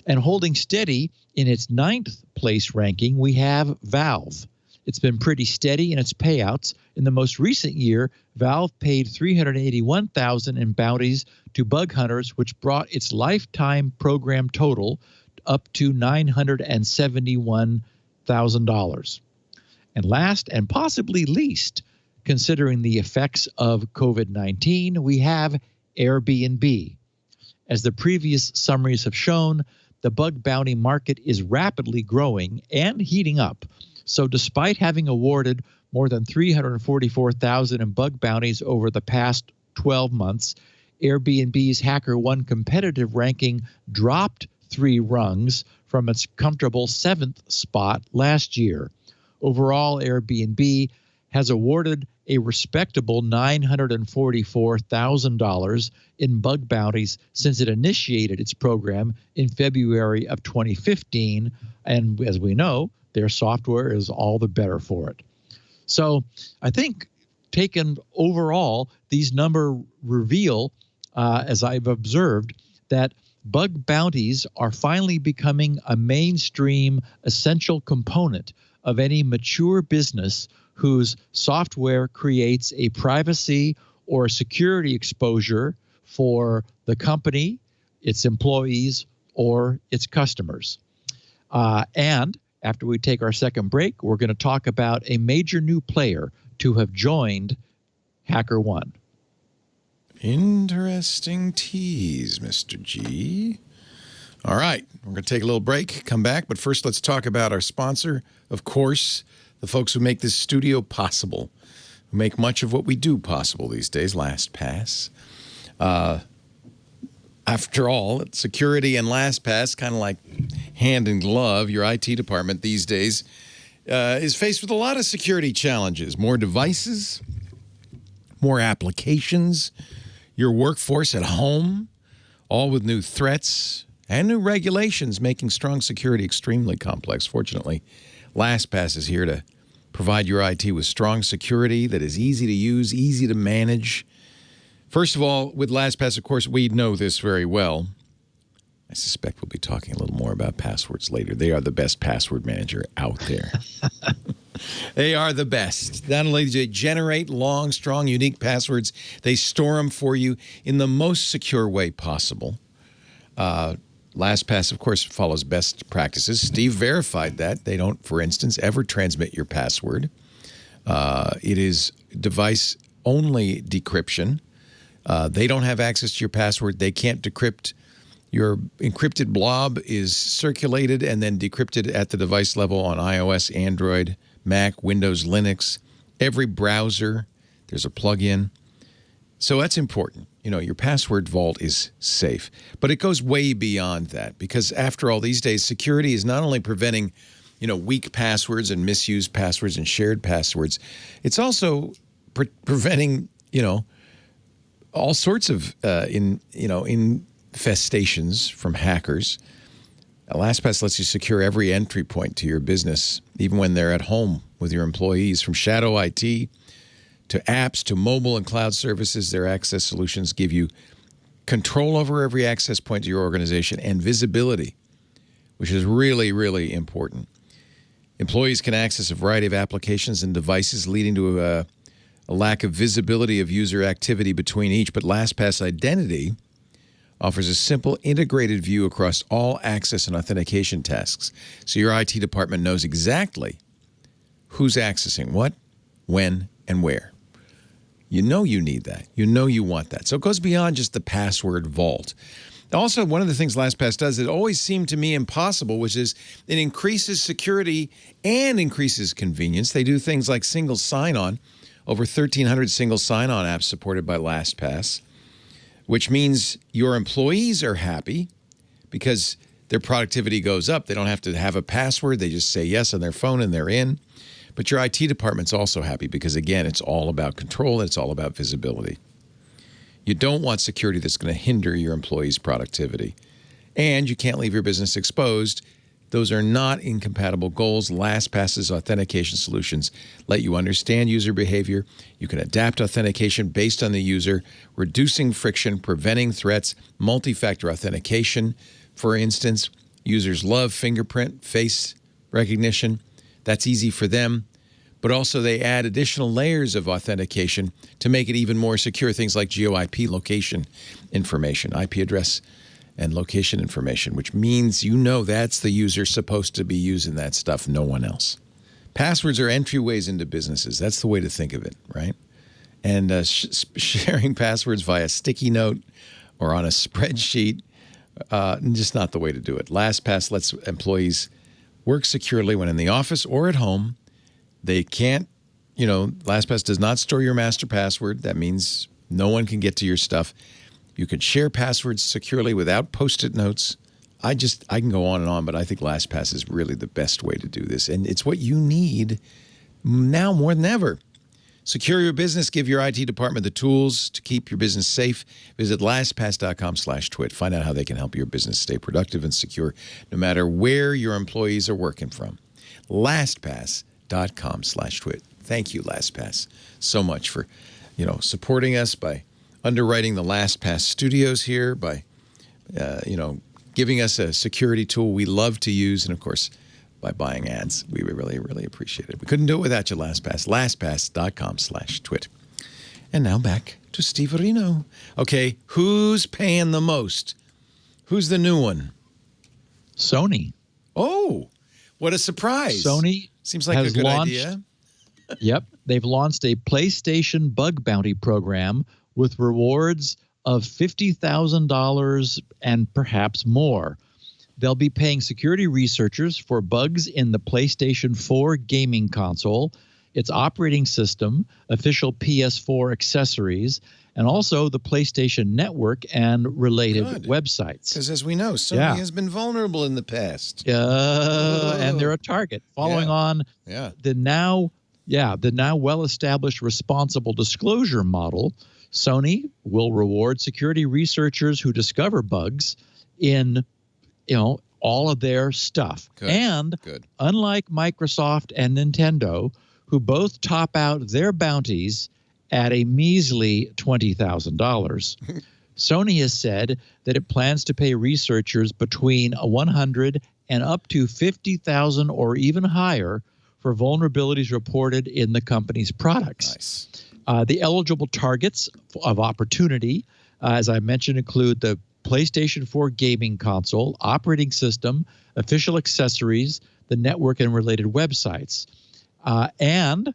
And holding steady in its 9th place ranking, we have Valve. It's been pretty steady in its payouts. In the most recent year, Valve paid $381,000 in bounties to bug hunters, which brought its lifetime program total up to $971,000. And last and possibly least, considering the effects of COVID-19, we have Airbnb. As the previous summaries have shown, the bug bounty market is rapidly growing and heating up. So despite having awarded more than $344,000 in bug bounties over the past 12 months, Airbnb's HackerOne competitive ranking dropped 3 rungs from its comfortable 7th spot last year. Overall, Airbnb has awarded a respectable $944,000 in bug bounties since it initiated its program in February of 2015. And as we know, their software is all the better for it. So I think taken overall, these numbers reveal, as I've observed, that bug bounties are finally becoming a mainstream essential component of any mature business whose software creates a privacy or security exposure for the company, its employees, or its customers. And after we take our second break, we're going to talk about a major new player to have joined HackerOne. Interesting tease, Mr. G. All right, we're going to take a little break, come back, but first let's talk about our sponsor, of course, the folks who make this studio possible, who make much of what we do possible these days, LastPass. After all, security and LastPass, kind of like hand in glove, your IT department these days is faced with a lot of security challenges. More devices, more applications, your workforce at home, all with new threats and new regulations making strong security extremely complex. Fortunately, LastPass is here to provide your IT with strong security that is easy to use, easy to manage. First of all, with LastPass, of course, we know this very well. I suspect we'll be talking a little more about passwords later. They are the best password manager out there. They are the best. Not only do they generate long, strong, unique passwords, they store them for you in the most secure way possible. LastPass, of course, follows best practices. Steve verified that. They don't, for instance, ever transmit your password. It is device-only decryption. They don't have access to your password. They can't decrypt Your encrypted blob is circulated and then decrypted at the device level on iOS, Android, Mac, Windows, Linux. Every browser, there's a plugin. So that's important. You know, your password vault is safe. But it goes way beyond that because after all, these days, security is not only preventing, you know, weak passwords and misused passwords and shared passwords. It's also preventing, you know, all sorts of infestations from hackers. LastPass lets you secure every entry point to your business, even when they're at home with your employees. From shadow IT to apps to mobile and cloud services, their access solutions give you control over every access point to your organization and visibility, which is really, really important. Employees can access a variety of applications and devices, leading to a lack of visibility of user activity between each. But LastPass Identity offers a simple, integrated view across all access and authentication tasks. So your IT department knows exactly who's accessing what, when, and where. You know you need that. You know you want that. So it goes beyond just the password vault. Also, one of the things LastPass does that always seemed to me impossible, which is it increases security and increases convenience. They do things like single sign-on, over 1,300 single sign-on apps supported by LastPass, which means your employees are happy because their productivity goes up. They don't have to have a password. They just say yes on their phone and they're in. But your IT department's also happy because, again, it's all about control and it's all about visibility. You don't want security that's going to hinder your employees' productivity. And you can't leave your business exposed. Those are not incompatible goals. LastPass's authentication solutions let you understand user behavior. You can adapt authentication based on the user, reducing friction, preventing threats, multi-factor authentication. For instance, users love fingerprint, face recognition. That's easy for them. But also they add additional layers of authentication to make it even more secure. Things like GeoIP location information, IP address and location information, which means you know that's the user supposed to be using that stuff, no one else. Passwords are entryways into businesses. That's the way to think of it, right? And sharing passwords via sticky note or on a spreadsheet, just not the way to do it. LastPass lets employees work securely when in the office or at home. They can't, LastPass does not store your master password. That means no one can get to your stuff. You can share passwords securely without Post-it notes. I can go on and on, but I think LastPass is really the best way to do this. And it's what you need now more than ever. Secure your business. Give your IT department the tools to keep your business safe. Visit LastPass.com/twit. Find out how they can help your business stay productive and secure no matter where your employees are working from. LastPass.com/twit. Thank you, LastPass, so much for, supporting us by underwriting the LastPass studios here, by, giving us a security tool we love to use, and of course, by buying ads. We really, really appreciate it. We couldn't do it without you, LastPass. LastPass.com/twit. And now back to Steve Arino. Okay, who's paying the most? Who's the new one? Sony. Oh, what a surprise. Sony seems like a good idea. Yep. They've launched a PlayStation bug bounty program with rewards of $50,000 and perhaps more. They'll be paying security researchers for bugs in the PlayStation 4 gaming console, its operating system, official PS4 accessories, and also the PlayStation Network and related websites. Because as we know, Sony has been vulnerable in the past. And they're a target. Following on the now well-established responsible disclosure model, Sony will reward security researchers who discover bugs in all of their stuff. Unlike Microsoft and Nintendo, who both top out their bounties at a measly $20,000, Sony has said that it plans to pay researchers between $100,000 and up to $50,000 or even higher for vulnerabilities reported in the company's products. Nice. The eligible targets of opportunity, as I mentioned, include the PlayStation 4 gaming console, operating system, official accessories, the network and related websites. And,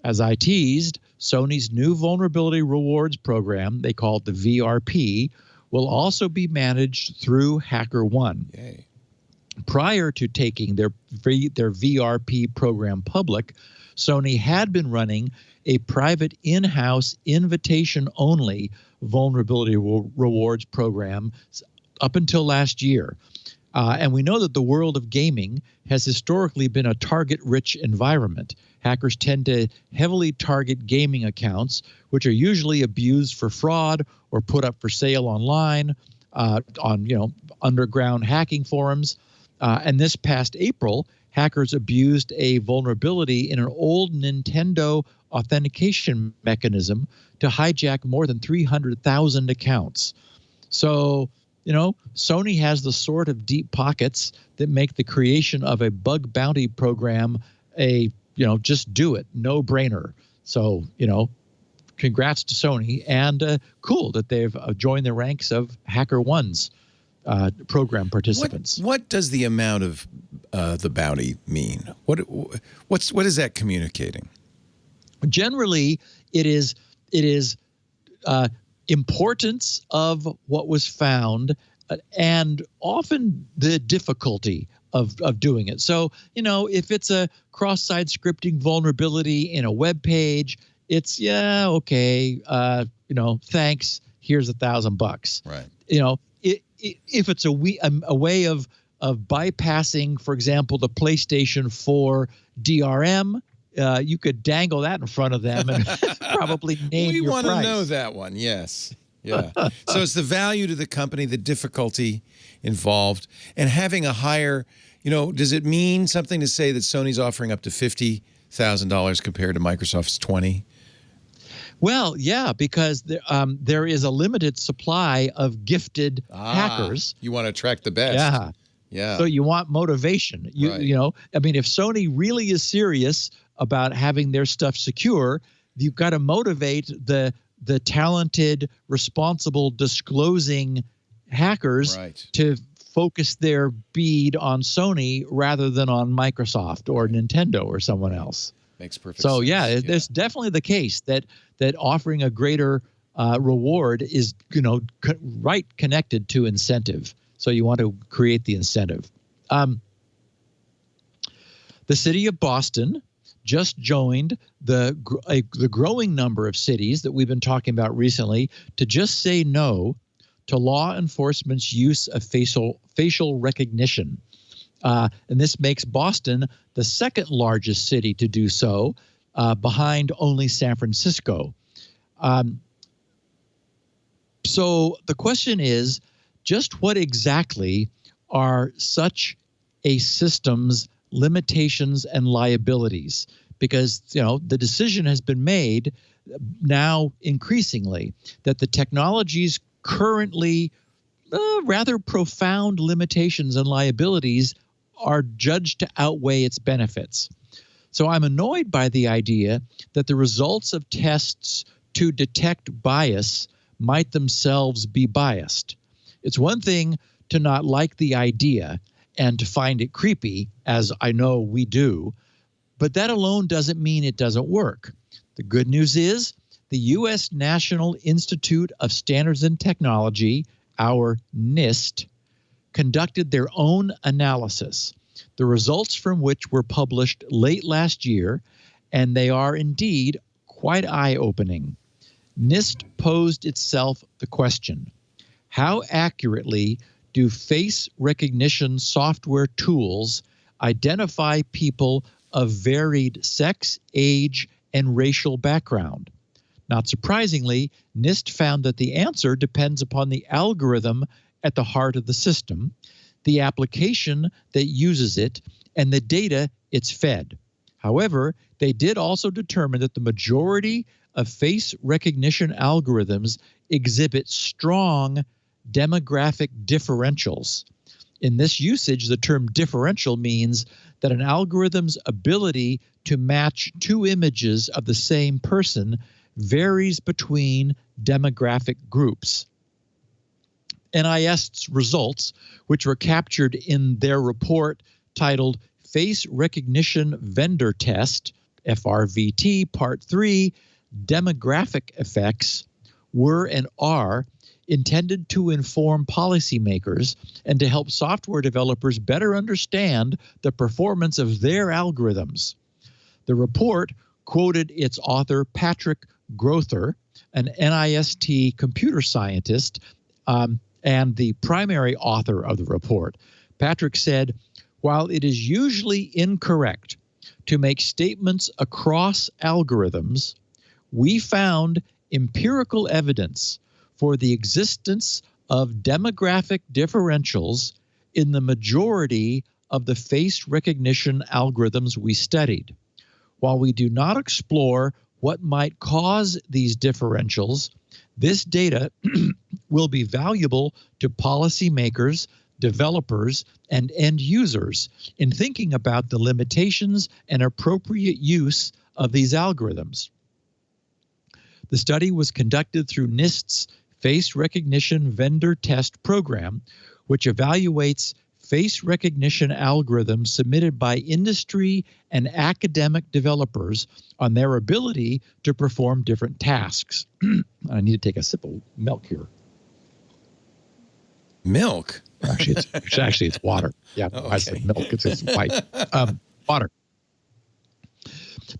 as I teased, Sony's new vulnerability rewards program, they call it the VRP, will also be managed through HackerOne. Yay. Prior to taking their VRP program public, Sony had been running a private in-house invitation-only vulnerability rewards program up until last year. And we know that the world of gaming has historically been a target-rich environment. Hackers tend to heavily target gaming accounts, which are usually abused for fraud or put up for sale online on underground hacking forums. And this past April, hackers abused a vulnerability in an old Nintendo authentication mechanism to hijack more than 300,000 accounts. So, Sony has the sort of deep pockets that make the creation of a bug bounty program a, just do it, no-brainer. So, congrats to Sony, and cool that they've joined the ranks of HackerOne's program participants. What does the amount of the bounty mean? What is that communicating? Generally, it is importance of what was found, and often the difficulty of doing it. So, if it's a cross-site scripting vulnerability in a web page, it's okay. Thanks. Here's $1,000. Right. If it's a way of bypassing, for example, the PlayStation 4 DRM, you could dangle that in front of them and probably name your price. We want to know that one. Yes. Yeah. So it's the value to the company, the difficulty involved, and having a higher, does it mean something to say that Sony's offering up to $50,000 compared to Microsoft's $20,000? Well, yeah, because there is a limited supply of gifted hackers. You want to attract the best. Yeah. Yeah. So you want motivation. If Sony really is serious about having their stuff secure, you've got to motivate the talented, responsible, disclosing hackers to focus their bead on Sony rather than on Microsoft or Nintendo or someone else. Makes perfect sense. So yeah, it's definitely the case that offering a greater reward is connected to incentive. So you want to create the incentive. The city of Boston just joined the growing number of cities that we've been talking about recently to just say no to law enforcement's use of facial recognition. And this makes Boston the second largest city to do so, behind only San Francisco. So the question is, just what exactly are such a system's limitations and liabilities? Because, the decision has been made now increasingly that the technology's currently rather profound limitations and liabilities are judged to outweigh its benefits. So I'm annoyed by the idea that the results of tests to detect bias might themselves be biased. It's one thing to not like the idea and to find it creepy, as I know we do, but that alone doesn't mean it doesn't work. The good news is the U.S. National Institute of Standards and Technology, our NIST, conducted their own analysis, the results from which were published late last year, and they are indeed quite eye-opening. NIST posed itself the question, how accurately do face recognition software tools identify people of varied sex, age, and racial background? Not surprisingly, NIST found that the answer depends upon the algorithm at the heart of the system, the application that uses it, and the data it's fed. However, they did also determine that the majority of face recognition algorithms exhibit strong demographic differentials. In this usage, the term differential means that an algorithm's ability to match two images of the same person varies between demographic groups. NIST's results, which were captured in their report titled Face Recognition Vendor Test, FRVT Part 3, Demographic Effects, were and are intended to inform policymakers and to help software developers better understand the performance of their algorithms. The report quoted its author, Patrick Grother, an NIST computer scientist, and the primary author of the report. Patrick said, "While it is usually incorrect to make statements across algorithms, we found empirical evidence for the existence of demographic differentials in the majority of the face recognition algorithms we studied. While we do not explore what might cause these differentials, this data will be valuable to policymakers, developers, and end users in thinking about the limitations and appropriate use of these algorithms." The study was conducted through NIST's Face Recognition Vendor Test Program, which evaluates face recognition algorithms submitted by industry and academic developers on their ability to perform different tasks. I need to take a sip of milk here. Milk? Actually, it's water. Yeah, okay. I said milk. It's white. Water.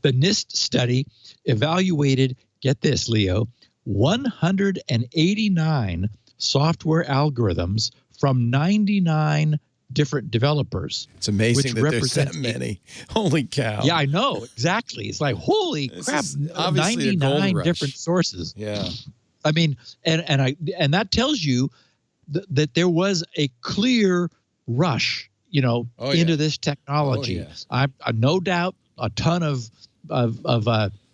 The NIST study evaluated, get this, Leo, 189 software algorithms from 99 different developers. It's amazing that there's that many. Holy cow. Yeah, I know. Exactly. It's like, holy crap, 99 different sources. Yeah. I mean, and that tells you that there was a clear rush, into this technology. I no doubt a ton of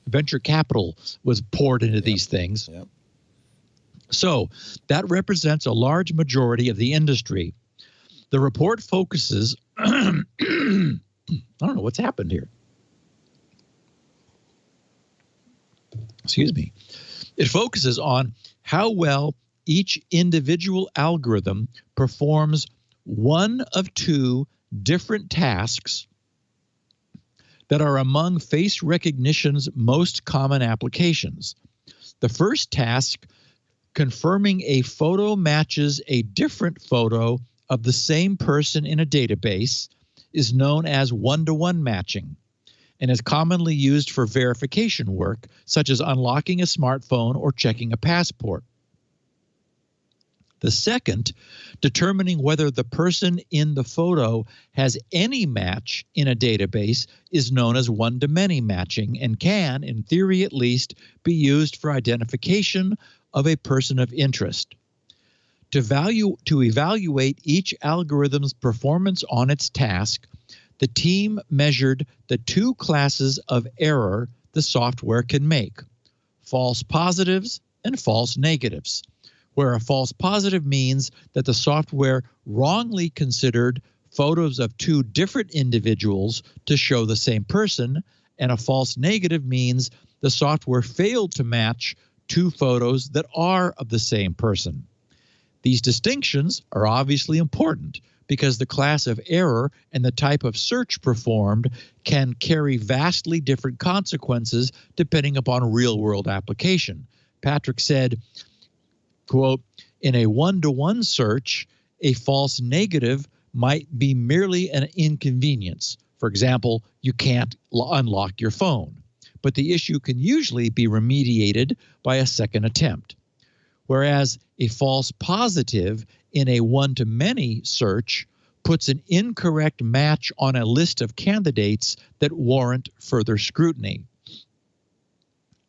venture capital was poured into these things. Yep. So that represents a large majority of the industry. The report focuses, I don't know what's happened here. Excuse me. It focuses on how well each individual algorithm performs one of two different tasks that are among face recognition's most common applications. The first task, confirming a photo matches a different photo of the same person in a database, is known as one-to-one matching and is commonly used for verification work, such as unlocking a smartphone or checking a passport. The second, determining whether the person in the photo has any match in a database, is known as one-to-many matching and can, in theory at least, be used for identification of a person of interest. To evaluate each algorithm's performance on its task, the team measured the two classes of error the software can make: false positives and false negatives, where a false positive means that the software wrongly considered photos of two different individuals to show the same person, and a false negative means the software failed to match two photos that are of the same person. These distinctions are obviously important because the class of error and the type of search performed can carry vastly different consequences depending upon real-world application. Patrick said, quote, "In a one-to-one search, a false negative might be merely an inconvenience. For example, you can't unlock your phone, but the issue can usually be remediated by a second attempt. Whereas a false positive in a one-to-many search puts an incorrect match on a list of candidates that warrant further scrutiny."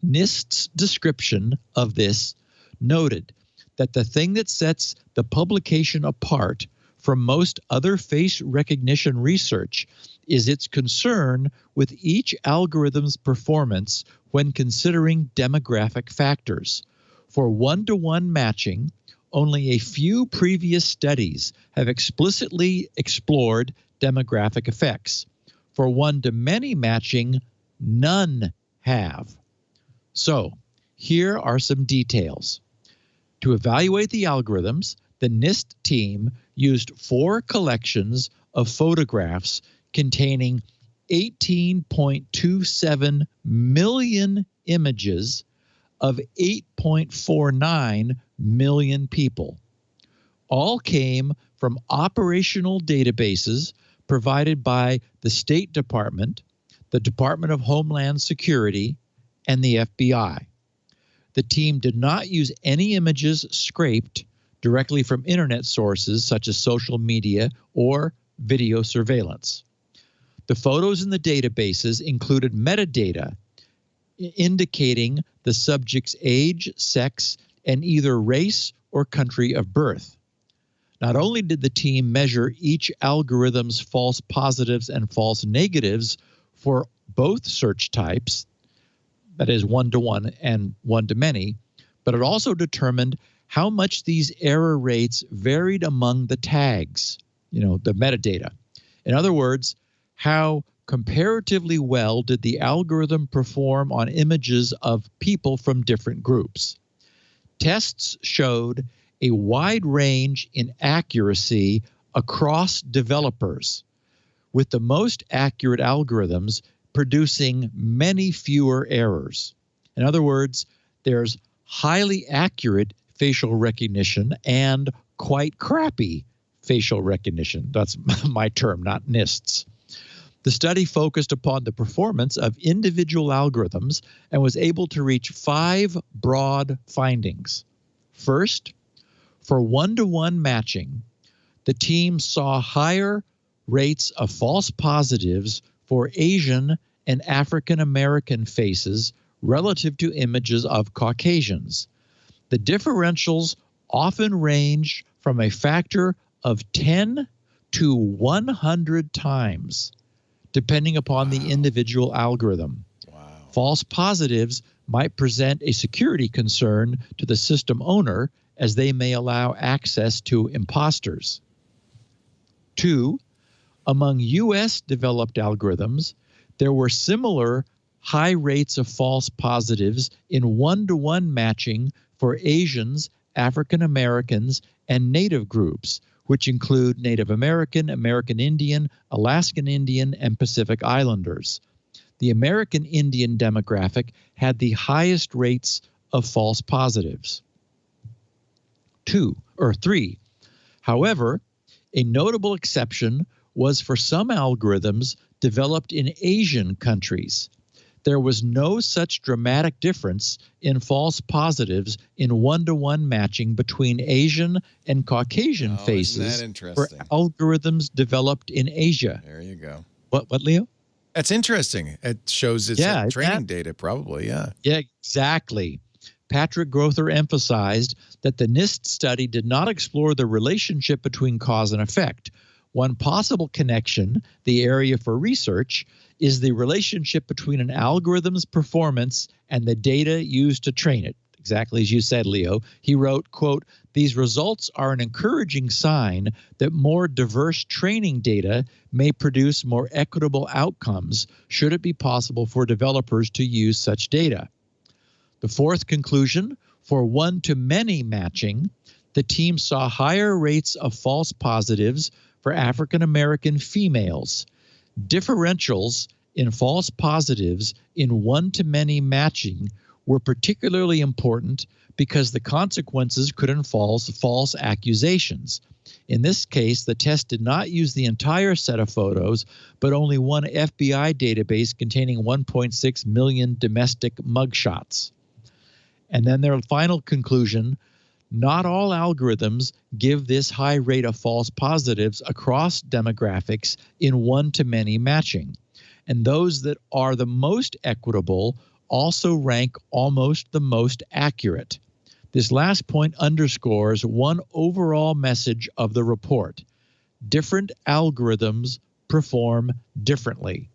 NIST's description of this noted that the thing that sets the publication apart from most other face recognition research is its concern with each algorithm's performance when considering demographic factors. For one-to-one matching, only a few previous studies have explicitly explored demographic effects. For one-to-many matching, none have. So, here are some details. To evaluate the algorithms, the NIST team used 4 collections of photographs containing 18.27 million images of 8.49 million people. All came from operational databases provided by the State Department, the Department of Homeland Security, and the FBI. The team did not use any images scraped directly from internet sources such as social media or video surveillance. The photos in the databases included metadata indicating the subject's age, sex, and either race or country of birth. Not only did the team measure each algorithm's false positives and false negatives for both search types, that is one-to-one and one-to-many, but it also determined how much these error rates varied among the tags, the metadata. In other words, how comparatively well did the algorithm perform on images of people from different groups. Tests showed a wide range in accuracy across developers, with the most accurate algorithms producing many fewer errors. In other words, there's highly accurate facial recognition and quite crappy facial recognition. That's my term, not NIST's. The study focused upon the performance of individual algorithms and was able to reach 5 broad findings. First, for one-to-one matching, the team saw higher rates of false positives for Asian and African American faces relative to images of Caucasians. The differentials often range from a factor of 10 to 100 times, depending upon the individual algorithm. Wow. False positives might present a security concern to the system owner, as they may allow access to imposters. 2, among U.S.-developed algorithms, there were similar high rates of false positives in one-to-one matching for Asians, African Americans, and Native groups, which include Native American, American Indian, Alaskan Indian, and Pacific Islanders. The American Indian demographic had the highest rates of false positives. 3. However, a notable exception was for some algorithms developed in Asian countries. There was no such dramatic difference in false positives in one-to-one matching between Asian and Caucasian faces for algorithms developed in Asia. There you go. What, Leo? That's interesting. It shows it's training data, probably, yeah. Yeah, exactly. Patrick Grother emphasized that the NIST study did not explore the relationship between cause and effect. One possible connection, the area for research, is the relationship between an algorithm's performance and the data used to train it. Exactly as you said, Leo. He wrote, quote, "These results are an encouraging sign that more diverse training data may produce more equitable outcomes should it be possible for developers to use such data." The fourth conclusion, for one-to-many matching, the team saw higher rates of false positives for African American females. Differentials in false positives in one-to-many matching were particularly important because the consequences could involve false accusations. In this case, the test did not use the entire set of photos, but only one FBI database containing 1.6 million domestic mugshots. And then their final conclusion, not all algorithms give this high rate of false positives across demographics in one-to-many matching. And those that are the most equitable also rank almost the most accurate. This last point underscores one overall message of the report. Different algorithms perform differently.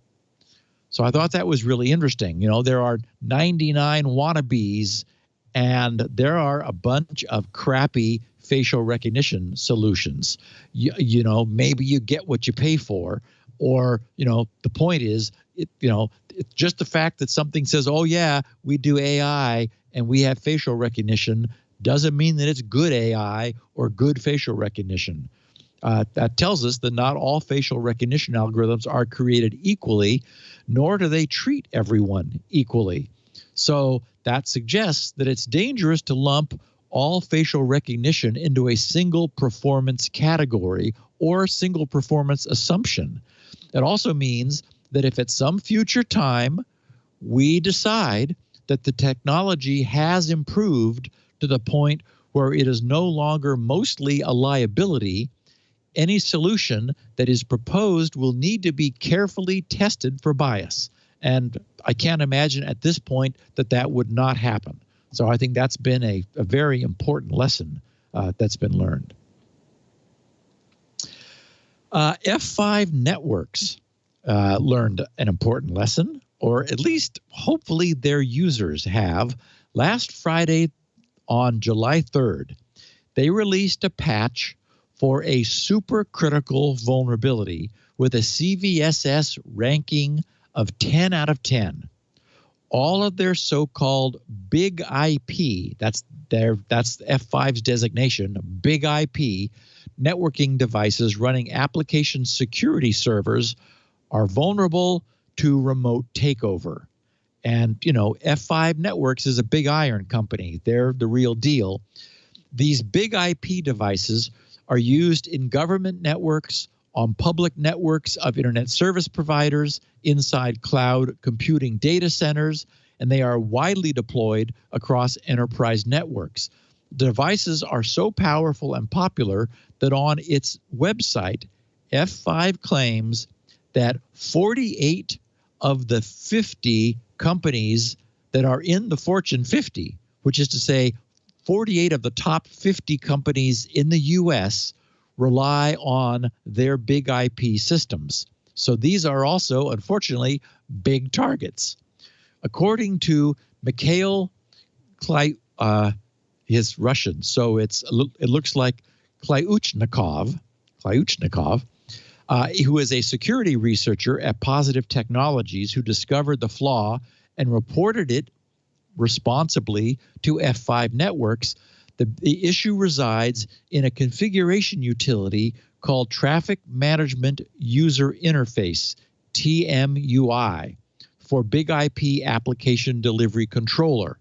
So I thought that was really interesting. There are 99 wannabes, and there are a bunch of crappy facial recognition solutions. Maybe you get what you pay for, or, the point is, it's just the fact that something says, oh, yeah, we do AI and we have facial recognition doesn't mean that it's good AI or good facial recognition. That tells us that not all facial recognition algorithms are created equally, nor do they treat everyone equally. So that suggests that it's dangerous to lump all facial recognition into a single performance category or single performance assumption. It also means that if at some future time we decide that the technology has improved to the point where it is no longer mostly a liability, any solution that is proposed will need to be carefully tested for bias. And I can't imagine at this point that that would not happen. So I think that's been a very important lesson that's been learned. F5 networks learned an important lesson, or at least hopefully their users have. Last Friday on July 3rd, they released a patch for a supercritical vulnerability with a CVSS ranking of 10 out of 10. All of their so-called big IP, that's F5's designation, big IP, networking devices running application security servers are vulnerable to remote takeover. And, you know, F5 Networks is a big iron company. They're the real deal. These big IP devices are used in government networks, on public networks of internet service providers, inside cloud computing data centers, and they are widely deployed across enterprise networks. The devices are so powerful and popular that on its website, F5 claims that 48 of the 50 companies that are in the Fortune 50, which is to say 48 of the top 50 companies in the U.S., rely on their big IP systems. So these are also, unfortunately, big targets. According to Mikhail his Russian, so it looks like Klyuchnikov, who is a security researcher at Positive Technologies, who discovered the flaw and reported it responsibly to F5 Networks. The issue resides in a configuration utility called Traffic Management User Interface, TMUI, for Big IP Application Delivery Controller.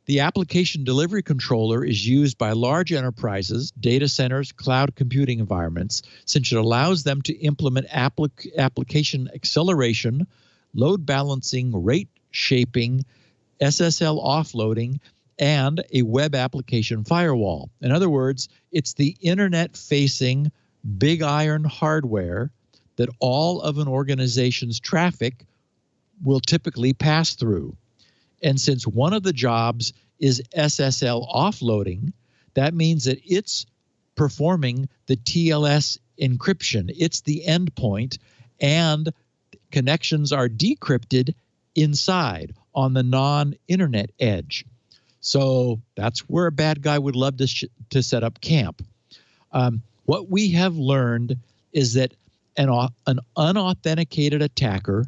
The application delivery controller is used by large enterprises, data centers, cloud computing environments, since it allows them to implement application acceleration, load balancing, rate shaping, SSL offloading, and a web application firewall. In other words, it's the internet-facing big iron hardware that all of an organization's traffic will typically pass through. And since one of the jobs is SSL offloading, that means that it's performing the TLS encryption. It's the endpoint, and connections are decrypted inside on the non-internet edge. So that's where a bad guy would love to set up camp. What we have learned is that an unauthenticated attacker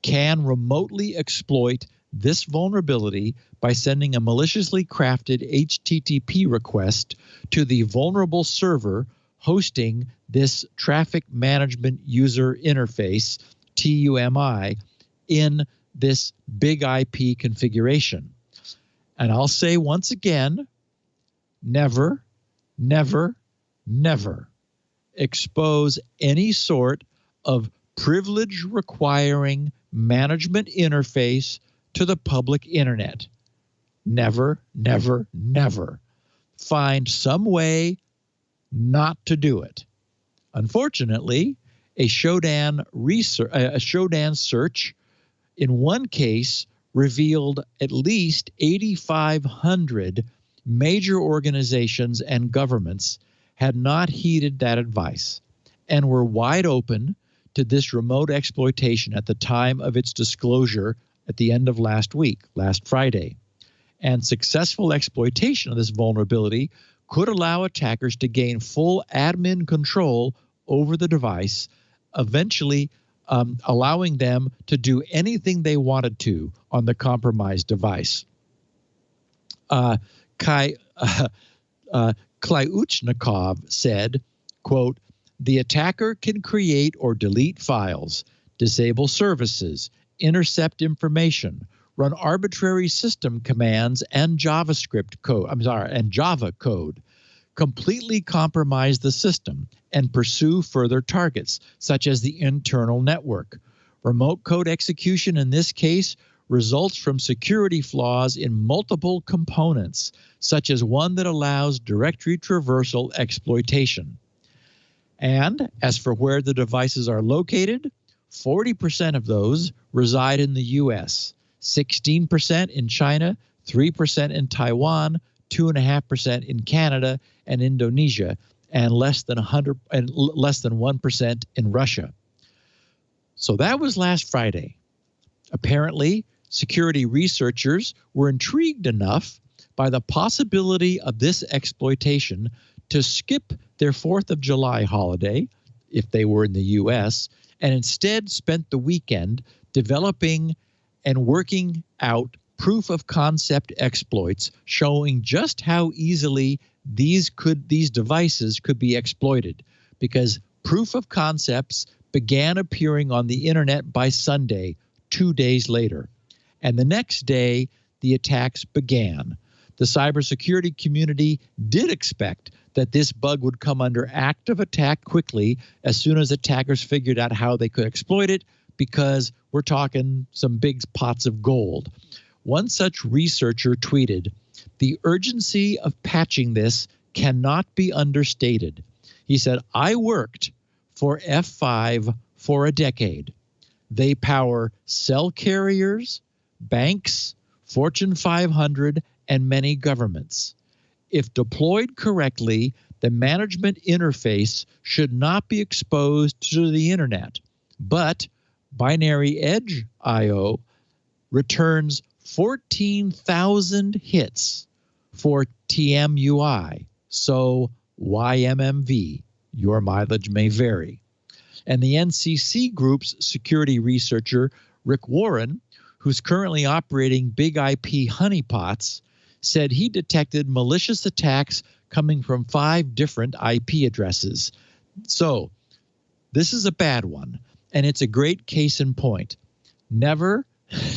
can remotely exploit this vulnerability by sending a maliciously crafted HTTP request to the vulnerable server hosting this traffic management user interface, TUMI, in this big IP configuration. And I'll say once again, never, never, never expose any sort of privilege requiring management interface to the public internet. Never, never, never. Find some way not to do it. Unfortunately, a Shodan search in one case revealed at least 8,500 major organizations and governments had not heeded that advice and were wide open to this remote exploitation at the time of its disclosure at the end of last Friday. And successful exploitation of this vulnerability could allow attackers to gain full admin control over the device, eventually allowing them to do anything they wanted to on the compromised device. Klyuchnikov said, quote, "The attacker can create or delete files, disable services, intercept information, run arbitrary system commands and JavaScript code, and Java code, completely compromise the system and pursue further targets, such as the internal network. Remote code execution in this case results from security flaws in multiple components, such as one that allows directory traversal exploitation. And as for where the devices are located, 40% of those reside in the US, 16% in China, 3% in Taiwan, 2.5% in Canada and Indonesia, and less than 1% in Russia. So that was last Friday. Apparently, security researchers were intrigued enough by the possibility of this exploitation to skip their 4th of July holiday, if they were in the US, and instead spent the weekend developing and working out proof of concept exploits showing just how easily these devices could be exploited, because proof of concepts began appearing on the internet by Sunday, 2 days later. And the next day, the attacks began. The cybersecurity community did expect that this bug would come under active attack quickly as soon as attackers figured out how they could exploit it, because we're talking some big pots of gold. One such researcher tweeted, "The urgency of patching this cannot be understated." He said, "I worked for F5 for a decade. They power cell carriers, banks, Fortune 500, and many governments. If deployed correctly, the management interface should not be exposed to the internet. But Binary Edge IO returns 14,000 hits for TMUI. So YMMV, your mileage may vary." And the NCC Group's security researcher, Rick Warren, who's currently operating big IP honeypots, said he detected malicious attacks coming from 5 different IP addresses. So this is a bad one, and it's a great case in point. Never,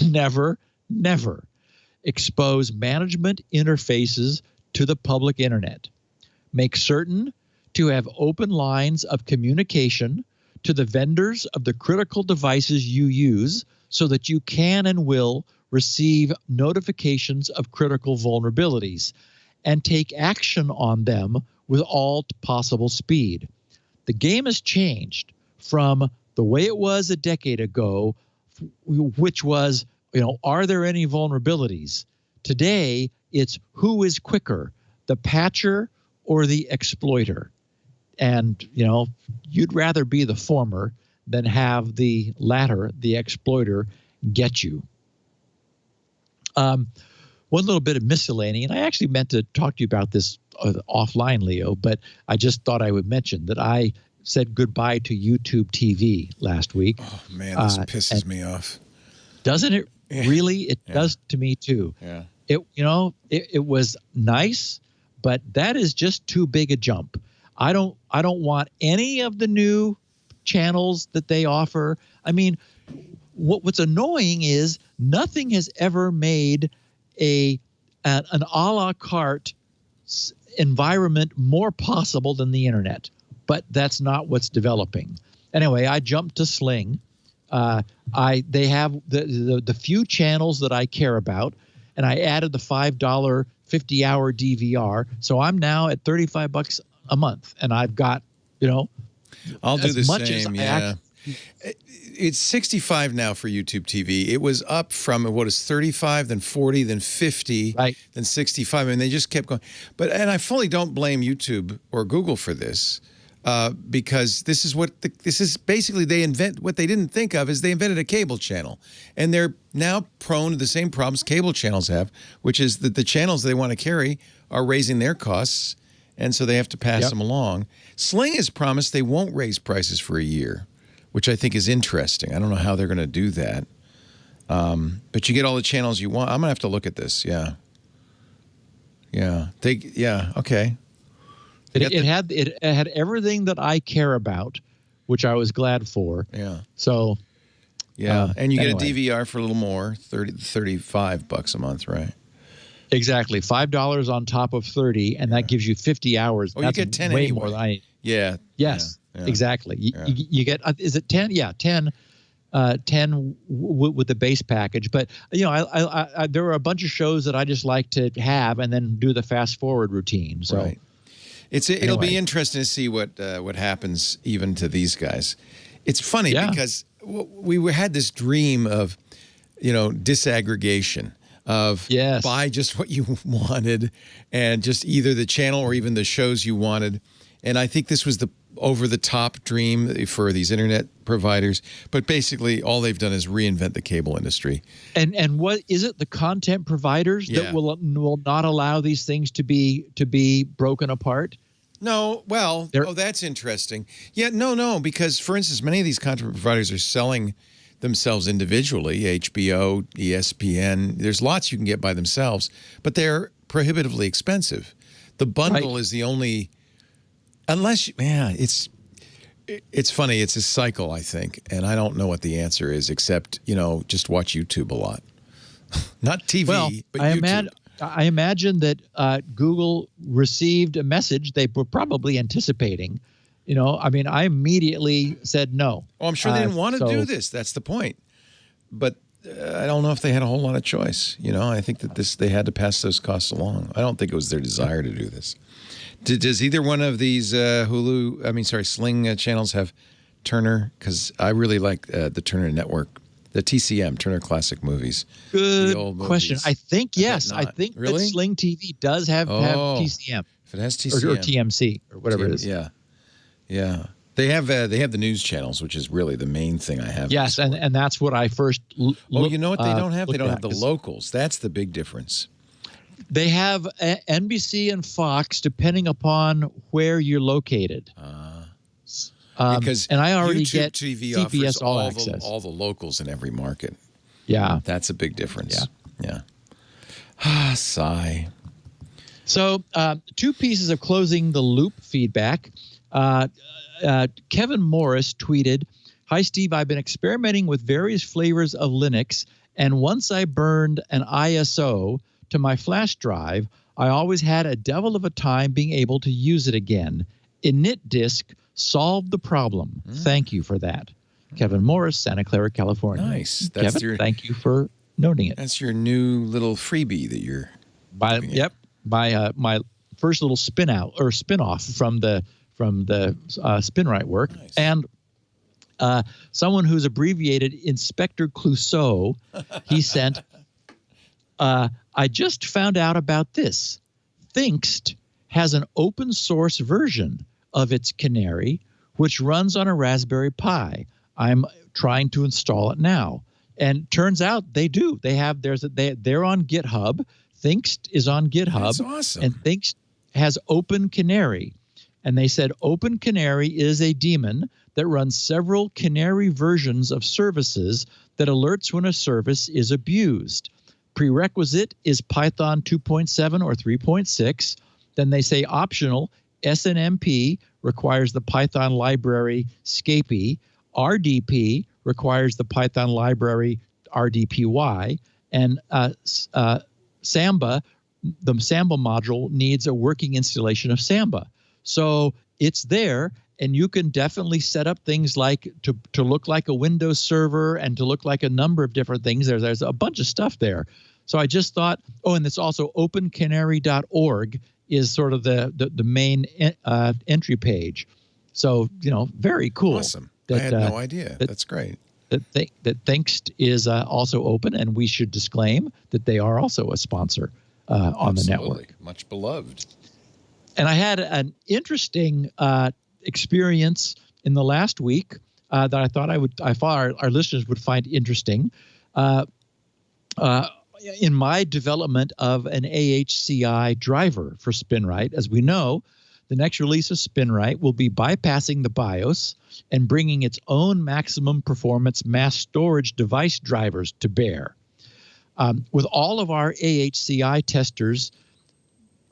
never, never expose management interfaces to the public internet. Make certain to have open lines of communication to the vendors of the critical devices you use so that you can and will receive notifications of critical vulnerabilities and take action on them with all possible speed. The game has changed from the way it was a decade ago, which was, are there any vulnerabilities? Today, it's who is quicker, the patcher or the exploiter? And, you'd rather be the former than have the latter, the exploiter, get you. One little bit of miscellany, and I actually meant to talk to you about this offline, Leo, but I just thought I would mention that I said goodbye to YouTube TV last week. Oh, man, this pisses me off. Doesn't it? Yeah. Really? It does to me, too. Yeah. It was nice, but that is just too big a jump. I don't want any of the new channels that they offer. I mean, what's annoying is nothing has ever made an a la carte environment more possible than the internet, but that's not what's developing. Anyway, I jumped to Sling. They have the few channels that I care about, and I added the $5 50-hour DVR. So I'm now at $35 a month, and I've got, I'll do the same. Yeah. It's 65 now for YouTube TV. It was up from what is 35, then 40, then 50, right, then 65. I mean, they just kept going. And I fully don't blame YouTube or Google for this, because this is basically what they didn't think of is they invented a cable channel, and they're now prone to the same problems cable channels have, which is that the channels they want to carry are raising their costs, and so they have to pass them along. Sling has promised they won't raise prices for a year, which I think is interesting. I don't know how they're going to do that. But you get all the channels you want. I'm going to have to look at this. Yeah. Yeah. Okay. It had everything that I care about, which I was glad for. Yeah. So Yeah, and you get anyway. a DVR for a little more, $35 a month, right? Exactly, $5 on top of 30, and that gives you 50 hours. Oh, That's you get 10 way anyway. more than I. Yeah. Yes, yeah. exactly. Yeah. You get, is it 10? Yeah, 10. 10 with the base package. But I there are a bunch of shows that I just like to have and then do the fast forward routine. So right. It'll be interesting to see what happens even to these guys. It's funny because we had this dream of disaggregation of buy just what you wanted and just either the channel or even the shows you wanted. And I think this was the over-the-top dream for these internet providers. But basically, all they've done is reinvent the cable industry. And what is it? The content providers that will not allow these things to be broken apart? No, well, that's interesting. Yeah, no, because, for instance, many of these content providers are selling themselves individually, HBO, ESPN. There's lots you can get by themselves, but they're prohibitively expensive. The bundle is the only... Unless, it's funny. It's a cycle, I think, and I don't know what the answer is, except just watch YouTube a lot, not TV, but YouTube. I imagine that Google received a message they were probably anticipating. I immediately said no. Oh, I'm sure they didn't want to do this. That's the point. But I don't know if they had a whole lot of choice. I think that they had to pass those costs along. I don't think it was their desire to do this. Does either one of these Sling channels have Turner? Because I really like the Turner Network, the TCM, Turner Classic Movies. Good question. I think yes. I think really? that Sling TV does have TCM. If it has TCM or TMC or whatever it is. Yeah. They have the news channels, which is really the main thing I have. Yes, and that's what I first. You know what they don't have? They don't have the locals. That's the big difference. They have NBC and Fox, depending upon where you're located. Because I already YouTube get TV CBS offers All Access. all the locals in every market. Yeah, that's a big difference. Yeah. Sigh. So, two pieces of closing the loop feedback. Kevin Morris tweeted, "Hi, Steve. I've been experimenting with various flavors of Linux, and once I burned an ISO to my flash drive, I always had a devil of a time being able to use it again. initdisk solved the problem. Thank you for that." Kevin Morris, Santa Clara, California. Nice. That's Kevin, thank you for noting it. That's your new little freebie that you're. My first little spin off from the SpinRite work. Nice. And someone who's abbreviated Inspector Clouseau, he sent, I just found out about this. Thinkst has an open source version of its canary, which runs on a Raspberry Pi. I'm trying to install it now. And turns out they do. They're on GitHub. Thinkst is on GitHub. That's awesome. And Thinkst has Open Canary. And they said Open Canary is a daemon that runs several canary versions of services that alerts when a service is abused. Prerequisite is Python 2.7 or 3.6. Then they say optional, SNMP requires the Python library Scapy. RDP requires the Python library RDPY. And Samba, the Samba module needs a working installation of Samba. So it's there, and you can definitely set up things like to look like a Windows server and to look like a number of different things. There's a bunch of stuff there. So I just thought, and it's also opencanary.org is sort of the main entry page. So, very cool. Awesome. I had no idea. That's great. That Thinkst is also open, and we should disclaim that they are also a sponsor on the network. Much beloved. And I had an interesting experience in the last week that I thought our listeners would find interesting. In my development of an AHCI driver for SpinRite, as we know, the next release of SpinRite will be bypassing the BIOS and bringing its own maximum performance mass storage device drivers to bear. With all of our AHCI testers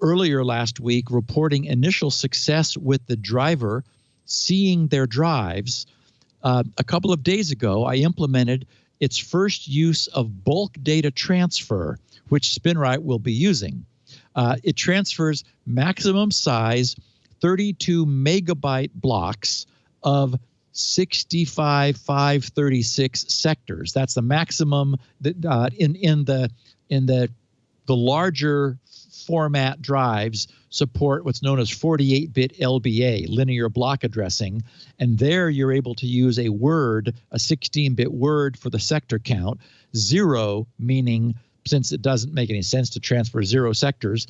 earlier last week reporting initial success with the driver seeing their drives, a couple of days ago, I implemented its first use of bulk data transfer, which SpinRite will be using. It transfers maximum size 32 megabyte blocks of 65,536 sectors. That's the maximum that in the larger format drives support what's known as 48-bit LBA, linear block addressing, and there you're able to use a word, a 16-bit word for the sector count, 0 meaning, since it doesn't make any sense to transfer 0 sectors,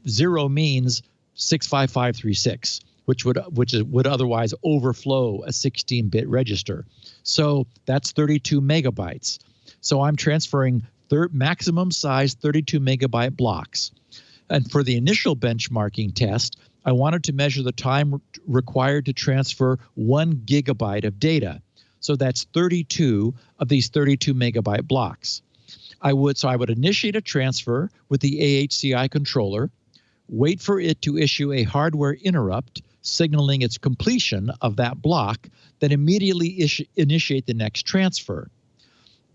0 means 65536, which would otherwise overflow a 16-bit register. So that's 32 megabytes. So I'm transferring maximum size 32 megabyte blocks. And for the initial benchmarking test, I wanted to measure the time required to transfer 1 gigabyte of data. So that's 32 of these 32 megabyte blocks. I would initiate a transfer with the AHCI controller, wait for it to issue a hardware interrupt signaling its completion of that block, then immediately initiate the next transfer.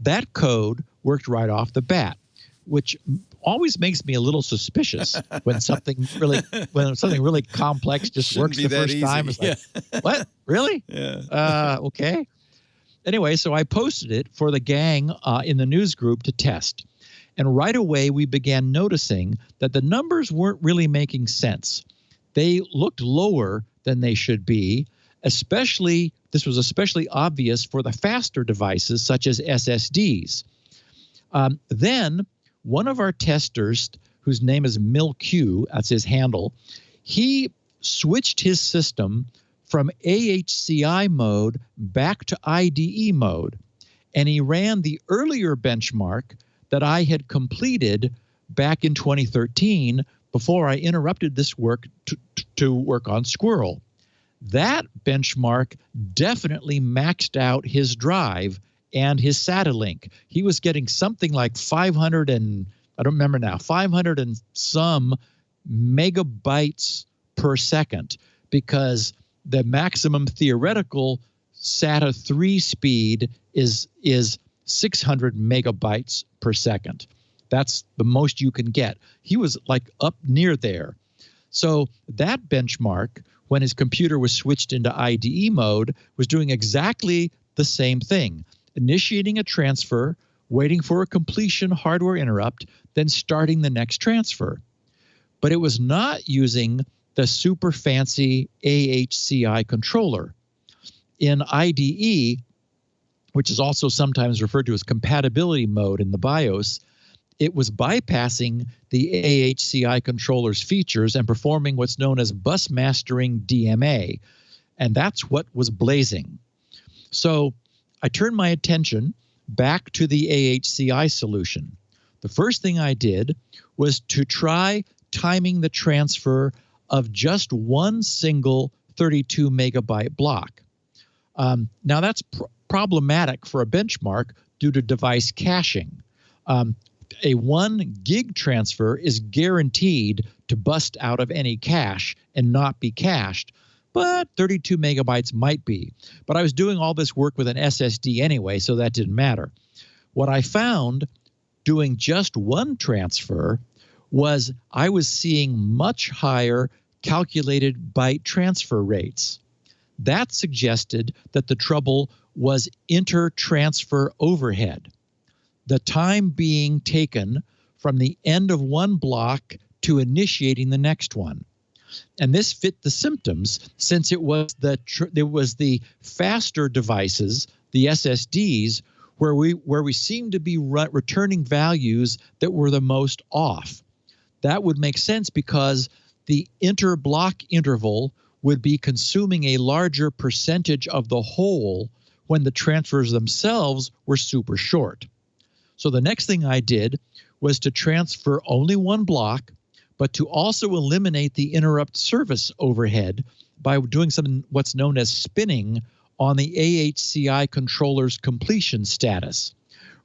That code worked right off the bat, which always makes me a little suspicious when something really complex just works the first time. It's like, what? Really? Yeah. Okay. Anyway, so I posted it for the gang in the news group to test. And right away, we began noticing that the numbers weren't really making sense. They looked lower than they should be, this was especially obvious for the faster devices such as SSDs. Then one of our testers, whose name is MilQ, that's his handle, he switched his system from AHCI mode back to IDE mode, and he ran the earlier benchmark that I had completed back in 2013 before I interrupted this work to work on Squirrel. That benchmark definitely maxed out his drive and his SATA link. He was getting something like 500 and some megabytes per second, because the maximum theoretical SATA 3 speed is 600 megabytes per second. That's the most you can get. He was like up near there. So that benchmark, when his computer was switched into IDE mode, was doing exactly the same thing, initiating a transfer, waiting for a completion hardware interrupt, then starting the next transfer. But it was not using the super fancy AHCI controller. In IDE, which is also sometimes referred to as compatibility mode in the BIOS, it was bypassing the AHCI controller's features and performing what's known as bus mastering DMA. And that's what was blazing. So I turned my attention back to the AHCI solution. The first thing I did was to try timing the transfer of just one single 32 megabyte block. Now that's problematic for a benchmark due to device caching. A 1 gig transfer is guaranteed to bust out of any cache and not be cached, but 32 megabytes might be. But I was doing all this work with an SSD anyway, so that didn't matter. What I found doing just one transfer was I was seeing much higher calculated byte transfer rates. That suggested that the trouble was inter-transfer overhead, the time being taken from the end of one block to initiating the next one. And this fit the symptoms, since it was the faster devices, the SSDs, where we seemed to be returning values that were the most off. That would make sense because the inter-block interval would be consuming a larger percentage of the whole when the transfers themselves were super short. So the next thing I did was to transfer only one block, but to also eliminate the interrupt service overhead by doing what's known as spinning on the AHCI controller's completion status.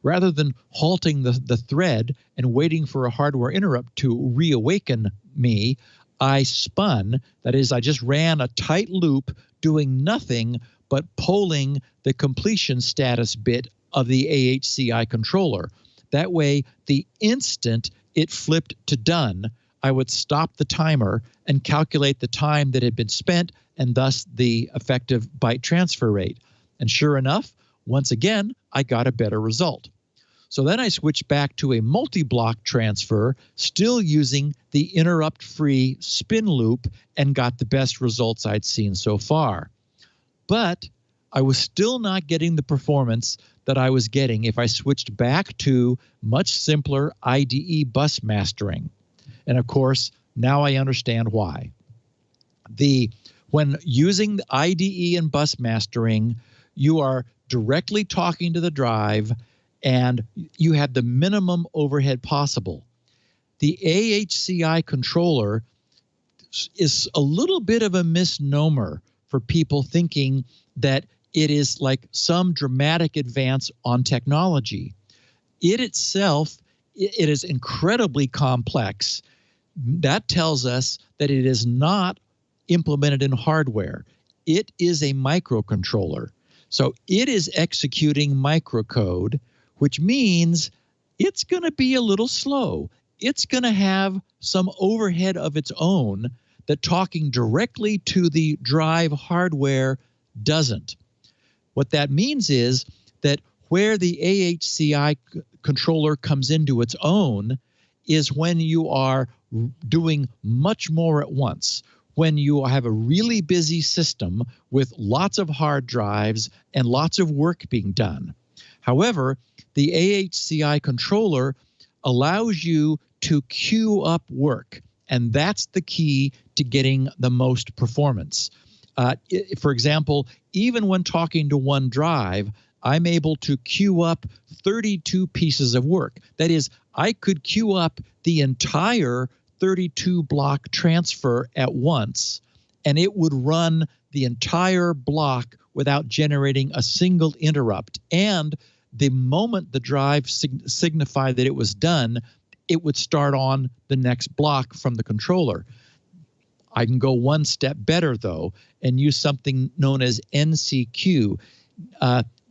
Rather than halting the thread and waiting for a hardware interrupt to reawaken me, I spun. That is, I just ran a tight loop doing nothing but polling the completion status bit of the AHCI controller. That way, the instant it flipped to done, I would stop the timer and calculate the time that had been spent and thus the effective byte transfer rate. And sure enough, once again, I got a better result. So then I switched back to a multi-block transfer, still using the interrupt-free spin loop, and got the best results I'd seen so far. But I was still not getting the performance that I was getting if I switched back to much simpler IDE bus mastering. And of course, now I understand why. When using the IDE and bus mastering, you are directly talking to the drive, and you have the minimum overhead possible. The AHCI controller is a little bit of a misnomer for people thinking that it is like some dramatic advance on technology. It itself, it is incredibly complex. That tells us that it is not implemented in hardware. It is a microcontroller. So it is executing microcode, which means it's going to be a little slow. It's going to have some overhead of its own that talking directly to the drive hardware doesn't. What that means is that where the AHCI controller comes into its own is when you are doing much more at once, when you have a really busy system with lots of hard drives and lots of work being done. However, the AHCI controller allows you to queue up work, and that's the key to getting the most performance. For example, even when talking to one drive, I'm able to queue up 32 pieces of work. That is, I could queue up the entire 32 block transfer at once, and it would run the entire block without generating a single interrupt. And the moment the drive signified that it was done, it would start on the next block from the controller. I can go one step better, though, and use something known as NCQ,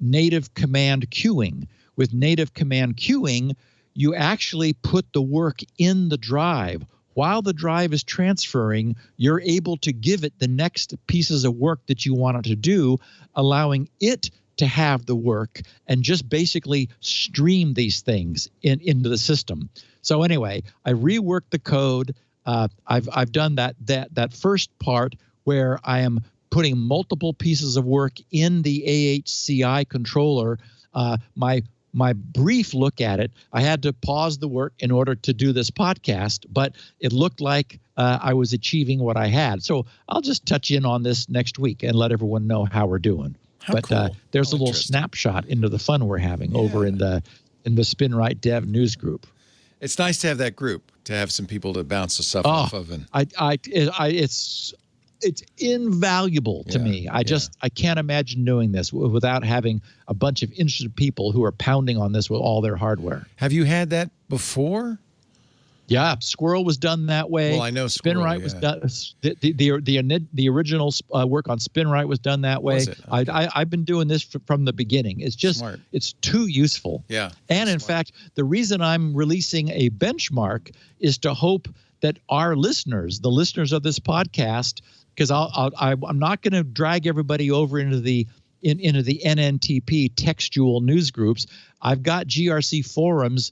native command queuing. With native command queuing, you actually put the work in the drive. While the drive is transferring, you're able to give it the next pieces of work that you want it to do, allowing it to have the work and just basically stream these things into the system. So anyway, I reworked the code. I've done that first part where I am putting multiple pieces of work in the AHCI controller. My brief look at it, I had to pause the work in order to do this podcast, but it looked like I was achieving what I had. So I'll just touch in on this next week and let everyone know how we're doing. Cool. There's a little snapshot into the fun we're having over in the SpinRite Dev news group. It's nice to have that group, to have some people to bounce the stuff off of. And it's invaluable to me. I can't imagine doing this without having a bunch of interested people who are pounding on this with all their hardware. Have you had that before? Yeah, Squirrel was done that way. Well, I know Squirrel, SpinRite was done. The original work on SpinRite was done that way. Was it? Okay. I've been doing this from the beginning. It's just Smart. It's too useful. Yeah. And in fact, the reason I'm releasing a benchmark is to hope that our listeners, the listeners of this podcast, because I'm not going to drag everybody over into the NNTP textual news groups. I've got GRC forums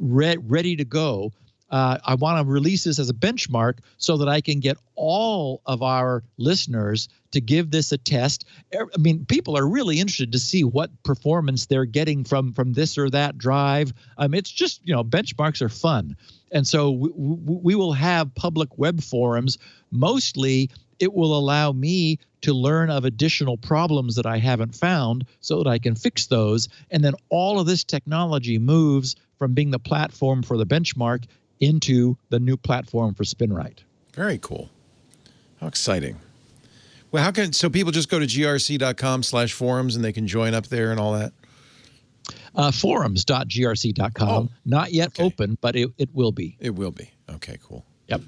ready to go. I want to release this as a benchmark so that I can get all of our listeners to give this a test. I mean, people are really interested to see what performance they're getting from this or that drive. It's just, benchmarks are fun. And so we will have public web forums. Mostly, it will allow me to learn of additional problems that I haven't found so that I can fix those. And then all of this technology moves from being the platform for the benchmark into the new platform for SpinRite. Very cool. How exciting. Well, so people just go to grc.com/forums and they can join up there and all that? Forums.grc.com. Oh, not yet open, but it will be. It will be. Okay, cool. Yep.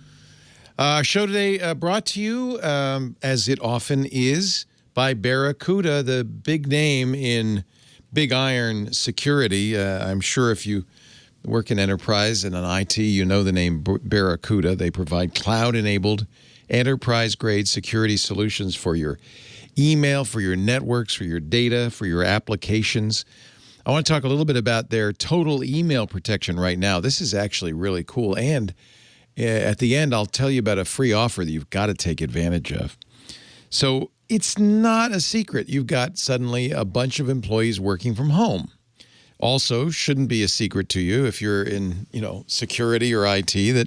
Our show today brought to you, as it often is, by Barracuda, the big name in big iron security. I'm sure if you work in enterprise and in IT, you know the name Barracuda. They provide cloud-enabled, enterprise-grade security solutions for your email, for your networks, for your data, for your applications. I want to talk a little bit about their total email protection right now. This is actually really cool. And at the end, I'll tell you about a free offer that you've got to take advantage of. So it's not a secret. You've got suddenly a bunch of employees working from home. Also, shouldn't be a secret to you if you're in, security or IT, that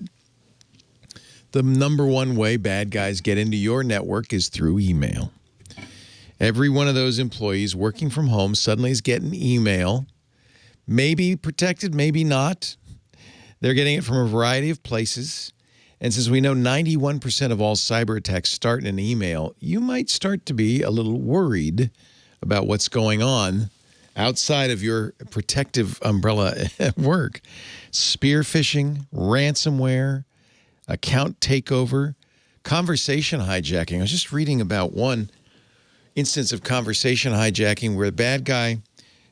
the number one way bad guys get into your network is through email. Every one of those employees working from home suddenly is getting email, maybe protected, maybe not. They're getting it from a variety of places. And since we know 91% of all cyber attacks start in an email, you might start to be a little worried about what's going on outside of your protective umbrella at work. Spear phishing, ransomware, account takeover, conversation hijacking. I was just reading about one instance of conversation hijacking where a bad guy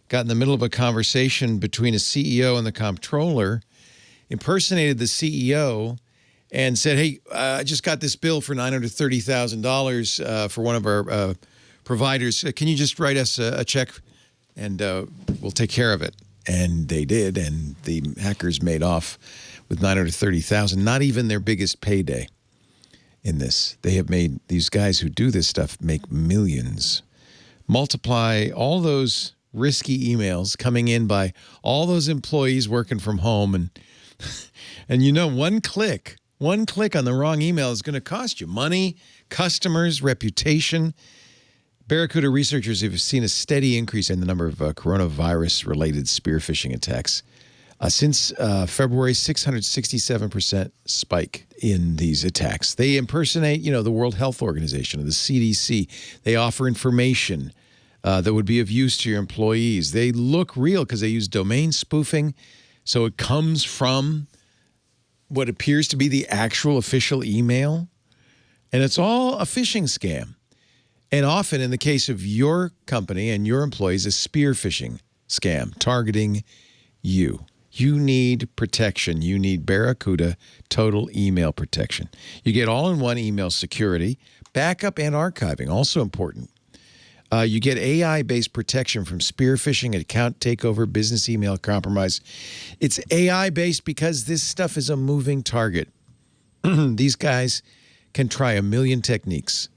got in the middle of a conversation between a CEO and the comptroller, impersonated the CEO, and said, hey, I just got this bill for $930,000 for one of our providers. Can you just write us a check and we'll take care of it? And they did, and the hackers made off with $930,000, not even their biggest payday in this. They have made, these guys who do this stuff make millions. Multiply all those risky emails coming in by all those employees working from home, and one click on the wrong email is going to cost you money, customers, reputation. Barracuda researchers have seen a steady increase in the number of coronavirus-related spear phishing attacks. Since February, 667% spike in these attacks. They impersonate, the World Health Organization or the CDC. They offer information that would be of use to your employees. They look real because they use domain spoofing, so it comes from what appears to be the actual official email, and it's all a phishing scam. And often, in the case of your company and your employees, a spear phishing scam targeting you. You need protection. You need Barracuda Total Email Protection. You get all-in-one email security, backup, and archiving, also important. You get AI-based protection from spear phishing, account takeover, business email compromise. It's AI-based because this stuff is a moving target. These guys can try a million techniques.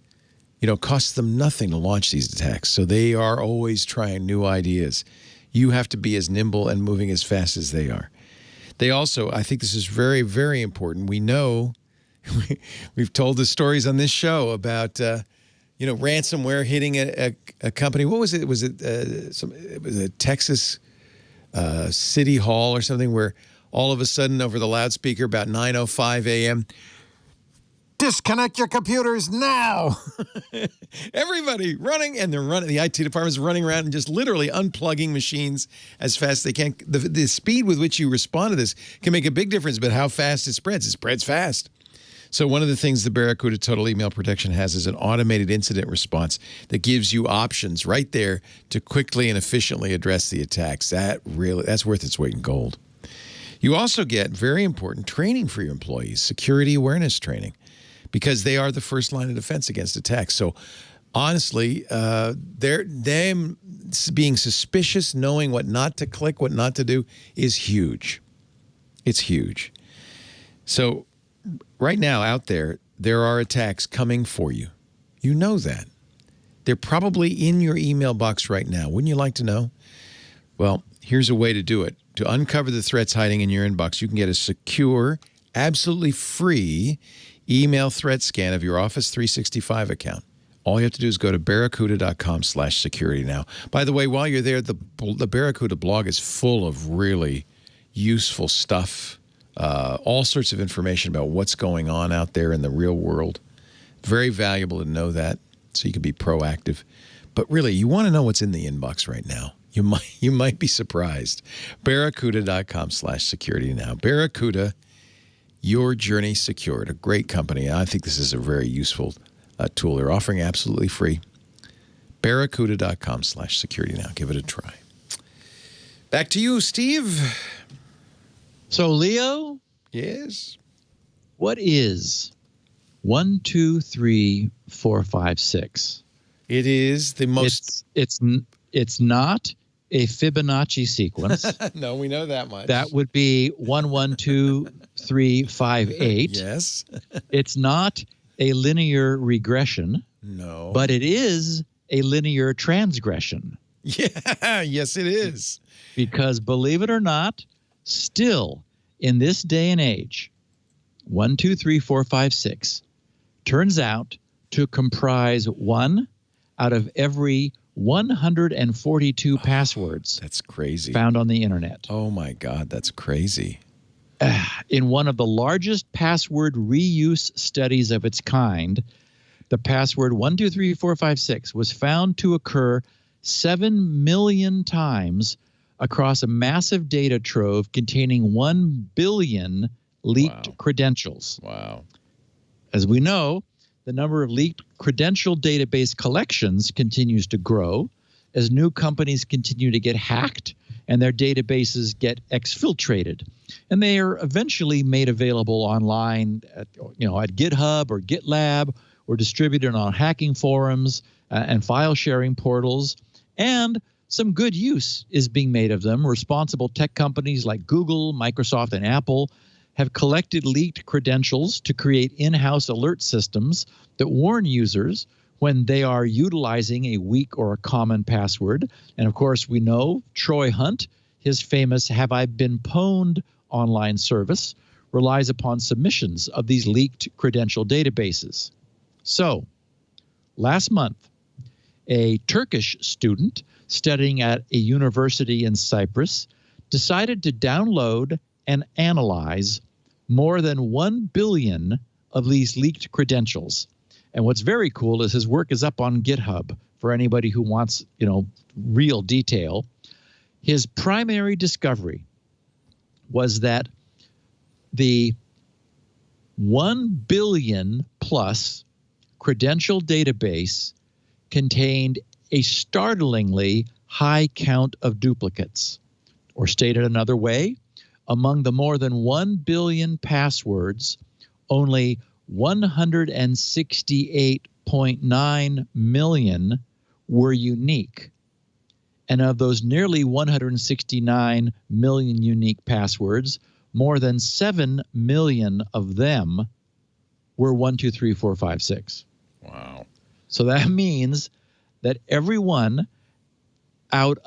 Costs them nothing to launch these attacks. So they are always trying new ideas. You have to be as nimble and moving as fast as they are. They also, I think this is very, very important. We know, we've told the stories on this show about, ransomware hitting a company. What was it? It was a Texas city hall or something where all of a sudden over the loudspeaker about 9:05 a.m., disconnect your computers now. Everybody running, and they're running. The IT department's running around and just literally unplugging machines as fast as they can. The speed with which you respond to this can make a big difference, but how fast it spreads fast. So one of the things the Barracuda Total Email Protection has is an automated incident response that gives you options right there to quickly and efficiently address the attacks. That's worth its weight in gold. You also get very important training for your employees, security awareness training, because they are the first line of defense against attacks. So honestly, them being suspicious, knowing what not to click, what not to do is huge. It's huge. So right now out there are attacks coming for you. You know that. They're probably in your email box right now. Wouldn't you like to know? Well, here's a way to do it. To uncover the threats hiding in your inbox, you can get a secure, absolutely free email threat scan of your Office 365 account. All you have to do is go to barracuda.com/security now. By the way, while you're there, the Barracuda blog is full of really useful stuff, all sorts of information about what's going on out there in the real world. Very valuable to know that, so you can be proactive. But really, you want to know what's in the inbox right now. You might be surprised. Barracuda.com/security now. Barracuda, your journey secured. A great company. I think this is a very useful tool. They're offering absolutely free. Barracuda.com/security now. Give it a try. Back to you, Steve. So, Leo? Yes? What is 1, 2, 3, 4, 5, 6? It is the most... It's not a Fibonacci sequence. No, we know that much. That would be 1, 1, 2, 3, 5, 8. Yes. It's not a linear regression. No. But it is a linear transgression. Yeah, yes, it is. Because believe it or not, still in this day and age, 1, 2, 3, 4, 5, 6 turns out to comprise 1 out of every 142 passwords. That's crazy. Found on the internet. Oh my God, that's crazy. In one of the largest password reuse studies of its kind, the password 1, 2, 3, 4, 5, 6 was found to occur 7 million times across a massive data trove containing 1 billion leaked credentials. Wow. As we know, the number of leaked credential database collections continues to grow as new companies continue to get hacked and their databases get exfiltrated. And they are eventually made available online at GitHub or GitLab, or distributed on hacking forums and file sharing portals. And some good use is being made of them. Responsible tech companies like Google, Microsoft, and Apple have collected leaked credentials to create in-house alert systems that warn users when they are utilizing a weak or a common password. And of course, we know Troy Hunt, his famous Have I Been Pwned online service, relies upon submissions of these leaked credential databases. So, last month, a Turkish student studying at a university in Cyprus decided to download and analyze more than 1 billion of these leaked credentials. And what's very cool is his work is up on GitHub for anybody who wants, real detail. His primary discovery was that the 1 billion plus credential database contained a startlingly high count of duplicates. Or stated another way, among the more than 1 billion passwords, only 168.9 million were unique. And of those nearly 169 million unique passwords, more than 7 million of them were 1, 2, 3, 4, 5, 6. Wow. So that means that out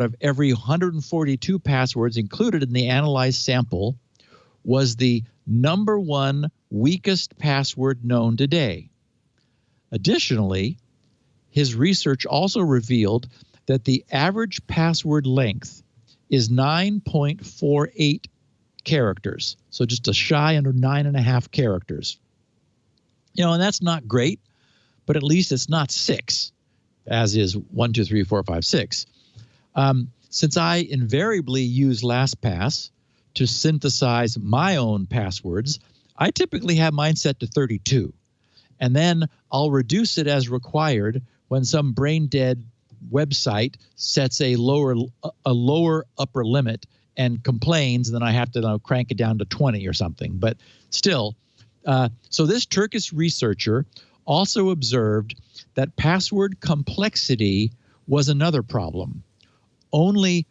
of every 142 passwords included in the analyzed sample was the number 1 weakest password known today. Additionally, his research also revealed that the average password length is 9.48 characters. So just a shy under 9.5 characters. And that's not great, but at least it's not 6, as is 1, 2, 3, 4, 5, 6. Since I invariably use LastPass to synthesize my own passwords, I typically have mine set to 32. And then I'll reduce it as required when some brain-dead website sets a lower upper limit and complains, and then I have to crank it down to 20 or something. But still, so this Turkish researcher also observed that password complexity was another problem. Only,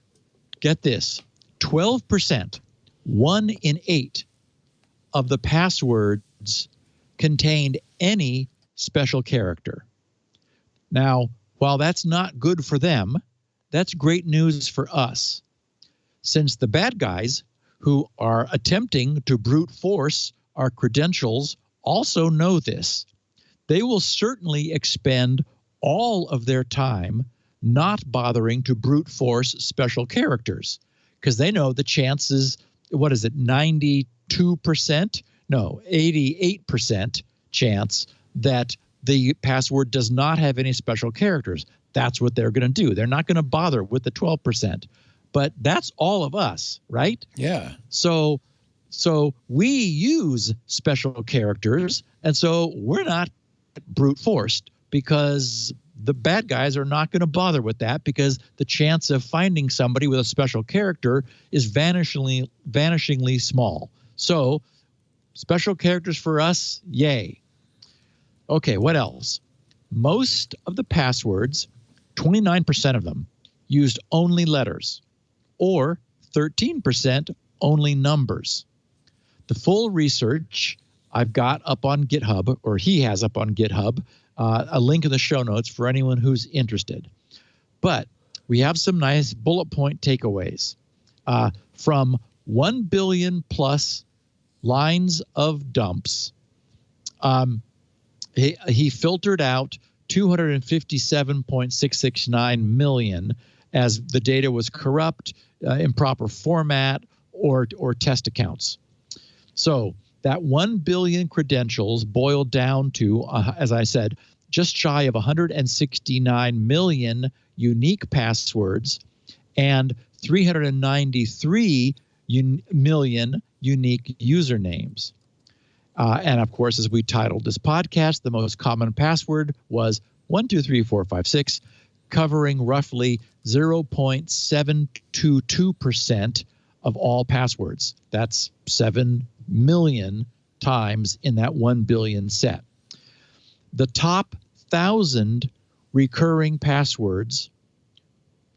get this, 12%, 1 in 8 of the passwords contained any special character. Now, while that's not good for them, that's great news for us, since the bad guys who are attempting to brute force our credentials also know this. They will certainly expend all of their time not bothering to brute force special characters, because they know the chances, 92%? No, 88% chance that the password does not have any special characters. That's what they're going to do. They're not going to bother with the 12%. But that's all of us, right? Yeah. So we use special characters, and so we're not brute forced because the bad guys are not going to bother with that, because the chance of finding somebody with a special character is vanishingly small. So special characters for us, yay. Okay, what else? Most of the passwords, 29% of them, used only letters, or 13% only numbers. The full research I've got up on GitHub, or he has up on GitHub, a link in the show notes for anyone who's interested. But we have some nice bullet point takeaways. From 1 billion plus lines of dumps, he filtered out 257.669 million as the data was corrupt, improper format, or test accounts. So that 1 billion credentials boiled down to, as I said, just shy of 169 million unique passwords and 393 million unique usernames. And of course, as we titled this podcast, the most common password was 123456, covering roughly 0.722% of all passwords. That's 7 million times in that 1 billion set. The top 1,000 recurring passwords,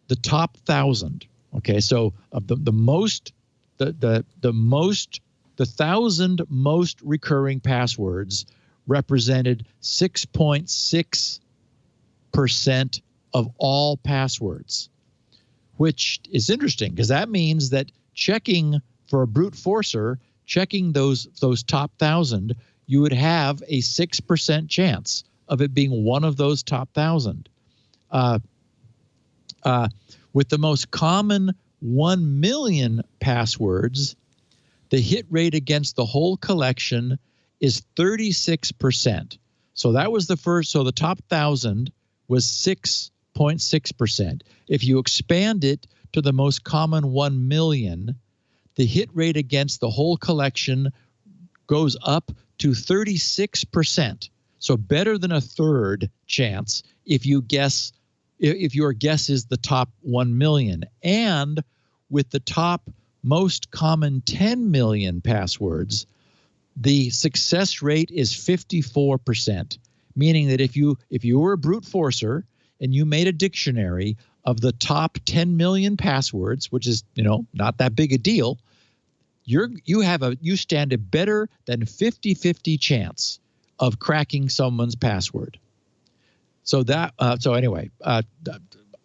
the top 1,000. Okay, so of the 1,000 most recurring passwords represented 6.6% of all passwords, which is interesting because that means that checking for a brute forcer, checking those top 1,000, you would have a 6% chance of it being one of those top 1,000. With the most common 1 million passwords, the hit rate against the whole collection is 36%. So that was the first. So the top 1,000 was 6.6%. If you expand it to the most common 1 million, the hit rate against the whole collection goes up to 36%. So better than a third chance if your guess is the top 1 million. And with the top most common 10 million passwords, the success rate is 54%, meaning that if you were a brute forcer and you made a dictionary of the top 10 million passwords, which is, not that big a deal, you stand a better than 50-50 chance of cracking someone's password. So anyway,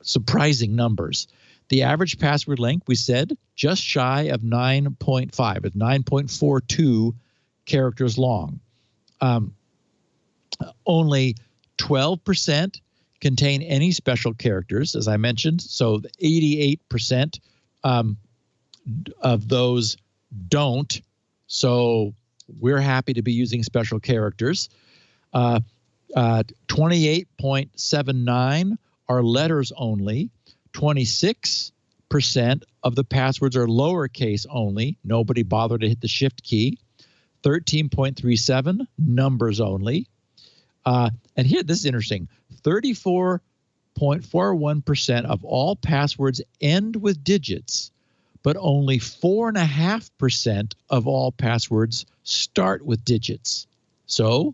surprising numbers. The average password length, we said, just shy of 9.5, at 9.42 characters long. Only 12% contain any special characters, as I mentioned. So 88% of those don't. So we're happy to be using special characters. 28.79 are letters only. 26% of the passwords are lowercase only. Nobody bothered to hit the shift key. 13.37 numbers only. And here, this is interesting. 34.41% of all passwords end with digits, but only 4.5% of all passwords start with digits. So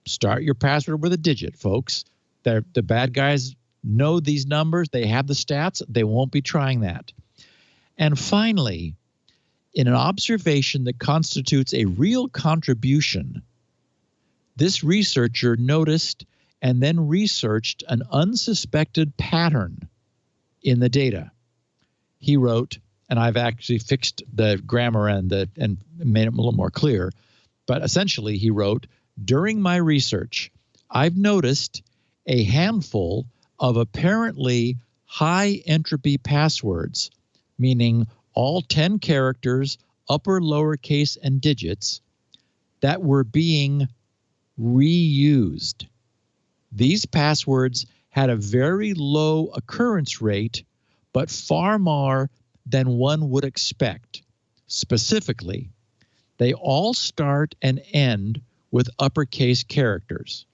start your password with a digit, folks. The bad guys know these numbers. They have the stats. They won't be trying that. And finally, in an observation that constitutes a real contribution, this researcher noticed and then researched an unsuspected pattern in the data. He wrote, and I've actually fixed the grammar and made it a little more clear, but essentially he wrote, during my research, I've noticed a handful of apparently high entropy passwords, meaning all 10 characters, upper, lowercase, and digits, that were being reused. These passwords had a very low occurrence rate, but far more than one would expect. Specifically, they all start and end with uppercase characters.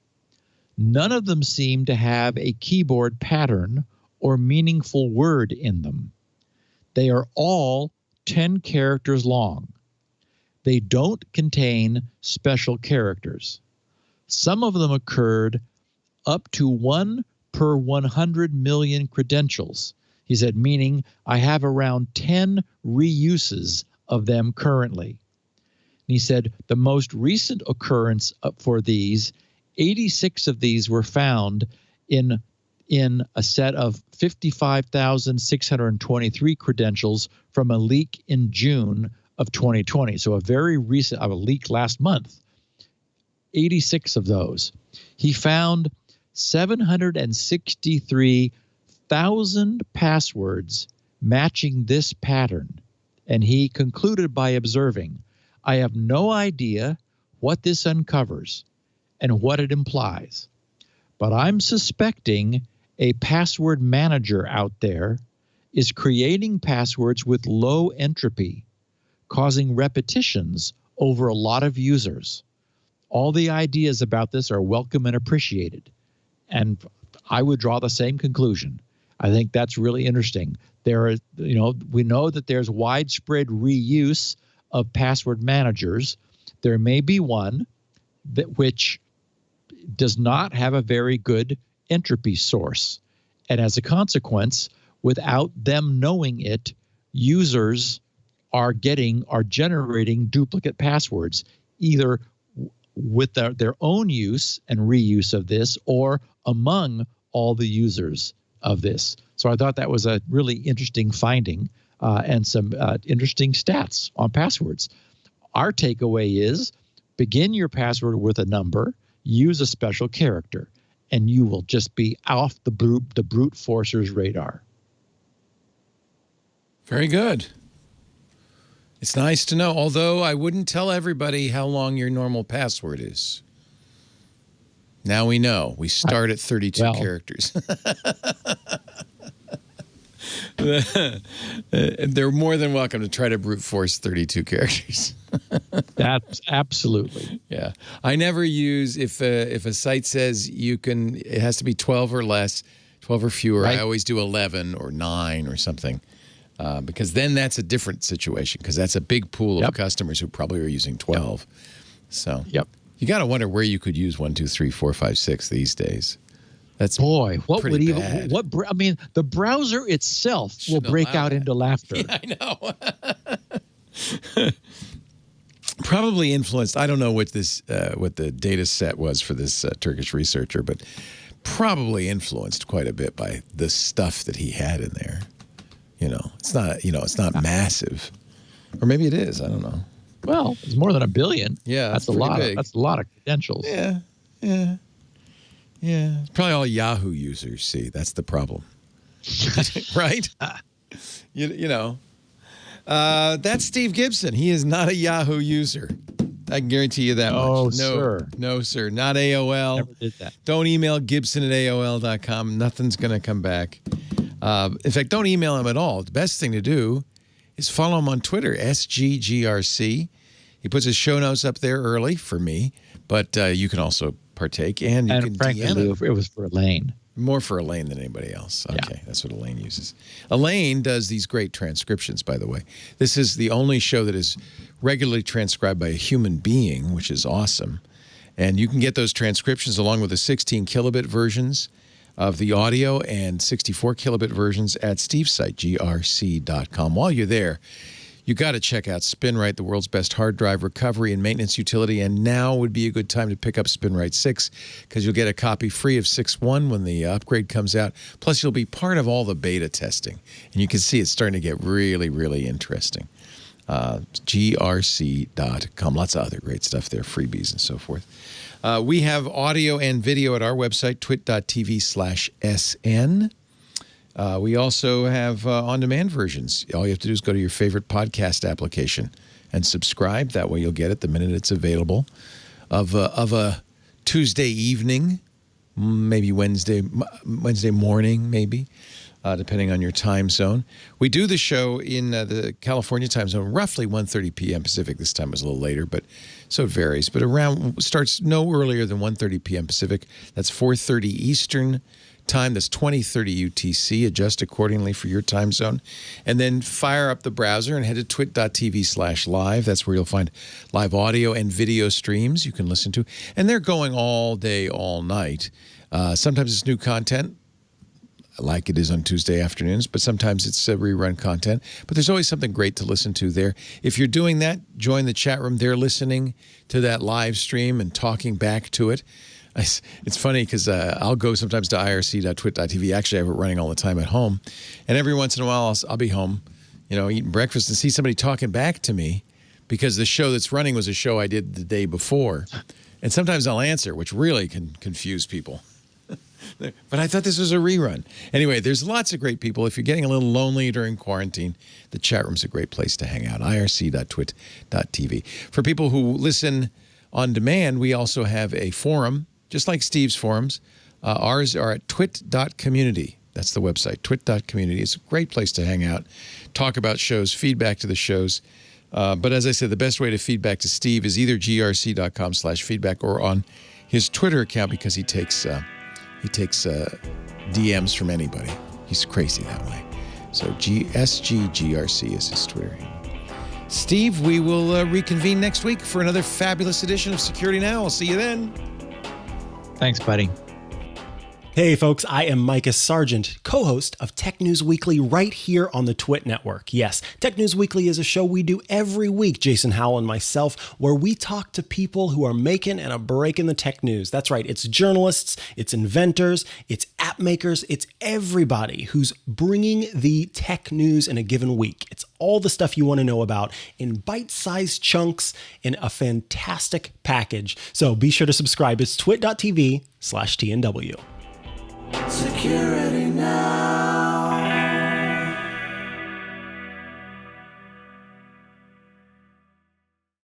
None of them seem to have a keyboard pattern or meaningful word in them. They are all 10 characters long. They don't contain special characters. Some of them occurred up to 1 per 100 million credentials. He said, meaning I have around 10 reuses of them currently. And he said the most recent occurrence for these, 86 of these were found in a set of 55,623 credentials from a leak in June of 2020. So a very recent, a leak last month. 86 of those. He found 763,000 passwords matching this pattern. And he concluded by observing, I have no idea what this uncovers and what it implies, but I'm suspecting a password manager out there is creating passwords with low entropy, causing repetitions over a lot of users. All the ideas about this are welcome and appreciated. And I would draw the same conclusion. I think that's really interesting. There are, we know that there's widespread reuse of password managers. There may be one which does not have a very good entropy source. And as a consequence, without them knowing it, users are generating duplicate passwords, either with their own use and reuse of this or among all the users of this. So I thought that was a really interesting finding and some interesting stats on passwords. Our takeaway is begin your password with a number, use a special character, and you will just be off the brute forcer's radar. Very good. It's nice to know, although I wouldn't tell everybody how long your normal password is. Now we know. We start at 32 characters. They're more than welcome to try to brute force 32 characters. That's absolutely. Yeah. I never use, if a site says it has to be 12 or less, 12 or fewer, right. I always do 11 or 9 or something. Because then that's a different situation, because that's a big pool of customers who probably are using 12. So you got to wonder where you could use 1, 2, 3, 4, 5, 6 these days. That's what would even bad. I mean, the browser itself will break out into laughter. Yeah, I know. Probably influenced. I don't know what the data set was for this Turkish researcher, but probably influenced quite a bit by the stuff that he had in there. It's not massive, or maybe it is. I don't know. Well, it's more than 1 billion. Yeah, that's a lot. That's a lot of credentials. Yeah. It's probably all Yahoo users. See, that's the problem, right? That's Steve Gibson. He is not a Yahoo user. I can guarantee you that much. No, sir. Not AOL. Never did that. Don't email Gibson@AOL.com. Nothing's going to come back. In fact, don't email him at all. The best thing to do is follow him on Twitter, SGGRC. He puts his show notes up there early for me, but you can also partake. And you can frankly, DM him. It was for Elaine. More for Elaine than anybody else. Okay, yeah. That's what Elaine uses. Elaine does these great transcriptions, by the way. This is the only show that is regularly transcribed by a human being, which is awesome. And you can get those transcriptions along with the 16 kilobit versions of the audio and 64 kilobit versions at Steve's site, grc.com. While you're there, you got to check out SpinRite, the world's best hard drive recovery and maintenance utility. And now would be a good time to pick up SpinRite 6 because you'll get a copy free of 6.1 when the upgrade comes out. Plus, you'll be part of all the beta testing. And you can see it's starting to get really, really interesting. grc.com. Lots of other great stuff there, freebies and so forth. We have audio and video at our website, twit.tv/SN. We also have on-demand versions. All you have to do is go to your favorite podcast application and subscribe. That way you'll get it the minute it's available. Of a Tuesday evening, maybe Wednesday morning, maybe. depending on your time zone. We do the show in the California time zone, roughly 1:30 p.m. Pacific. This time was a little later, but so it varies. But starts no earlier than 1:30 p.m. Pacific. That's 4:30 Eastern time. That's 20:30 UTC. Adjust accordingly for your time zone. And then fire up the browser and head to twit.tv/live. That's where you'll find live audio and video streams you can listen to. And they're going all day, all night. Sometimes it's new content, like it is on Tuesday afternoons, but sometimes it's rerun content. But there's always something great to listen to there. If you're doing that, join the chat room. They're listening to that live stream and talking back to it. It's funny because I'll go sometimes to irc.twit.tv. Actually, I have it running all the time at home. And every once in a while, I'll be home, eating breakfast and see somebody talking back to me because the show that's running was a show I did the day before. And sometimes I'll answer, which really can confuse people. But I thought this was a rerun. Anyway, there's lots of great people. If you're getting a little lonely during quarantine, the chat room's a great place to hang out. irc.twit.tv. For people who listen on demand, we also have a forum, just like Steve's forums. Ours are at twit.community. That's the website, twit.community. It's a great place to hang out, talk about shows, feedback to the shows. But as I said, the best way to feedback to Steve is either grc.com/feedback or on his Twitter account because he takes DMs from anybody. He's crazy that way. So SGGRC is his Twitter handle. Steve, we will reconvene next week for another fabulous edition of Security Now. I'll see you then. Thanks, buddy. Hey folks, I am Micah Sargent, co-host of Tech News Weekly right here on the TWiT network. Yes, Tech News Weekly is a show we do every week, Jason Howell and myself, where we talk to people who are making and a break in the tech news. That's right, it's journalists, it's inventors, it's app makers, it's everybody who's bringing the tech news in a given week. It's all the stuff you want to know about in bite-sized chunks in a fantastic package. So be sure to subscribe. It's twit.tv/TNW. Security Now.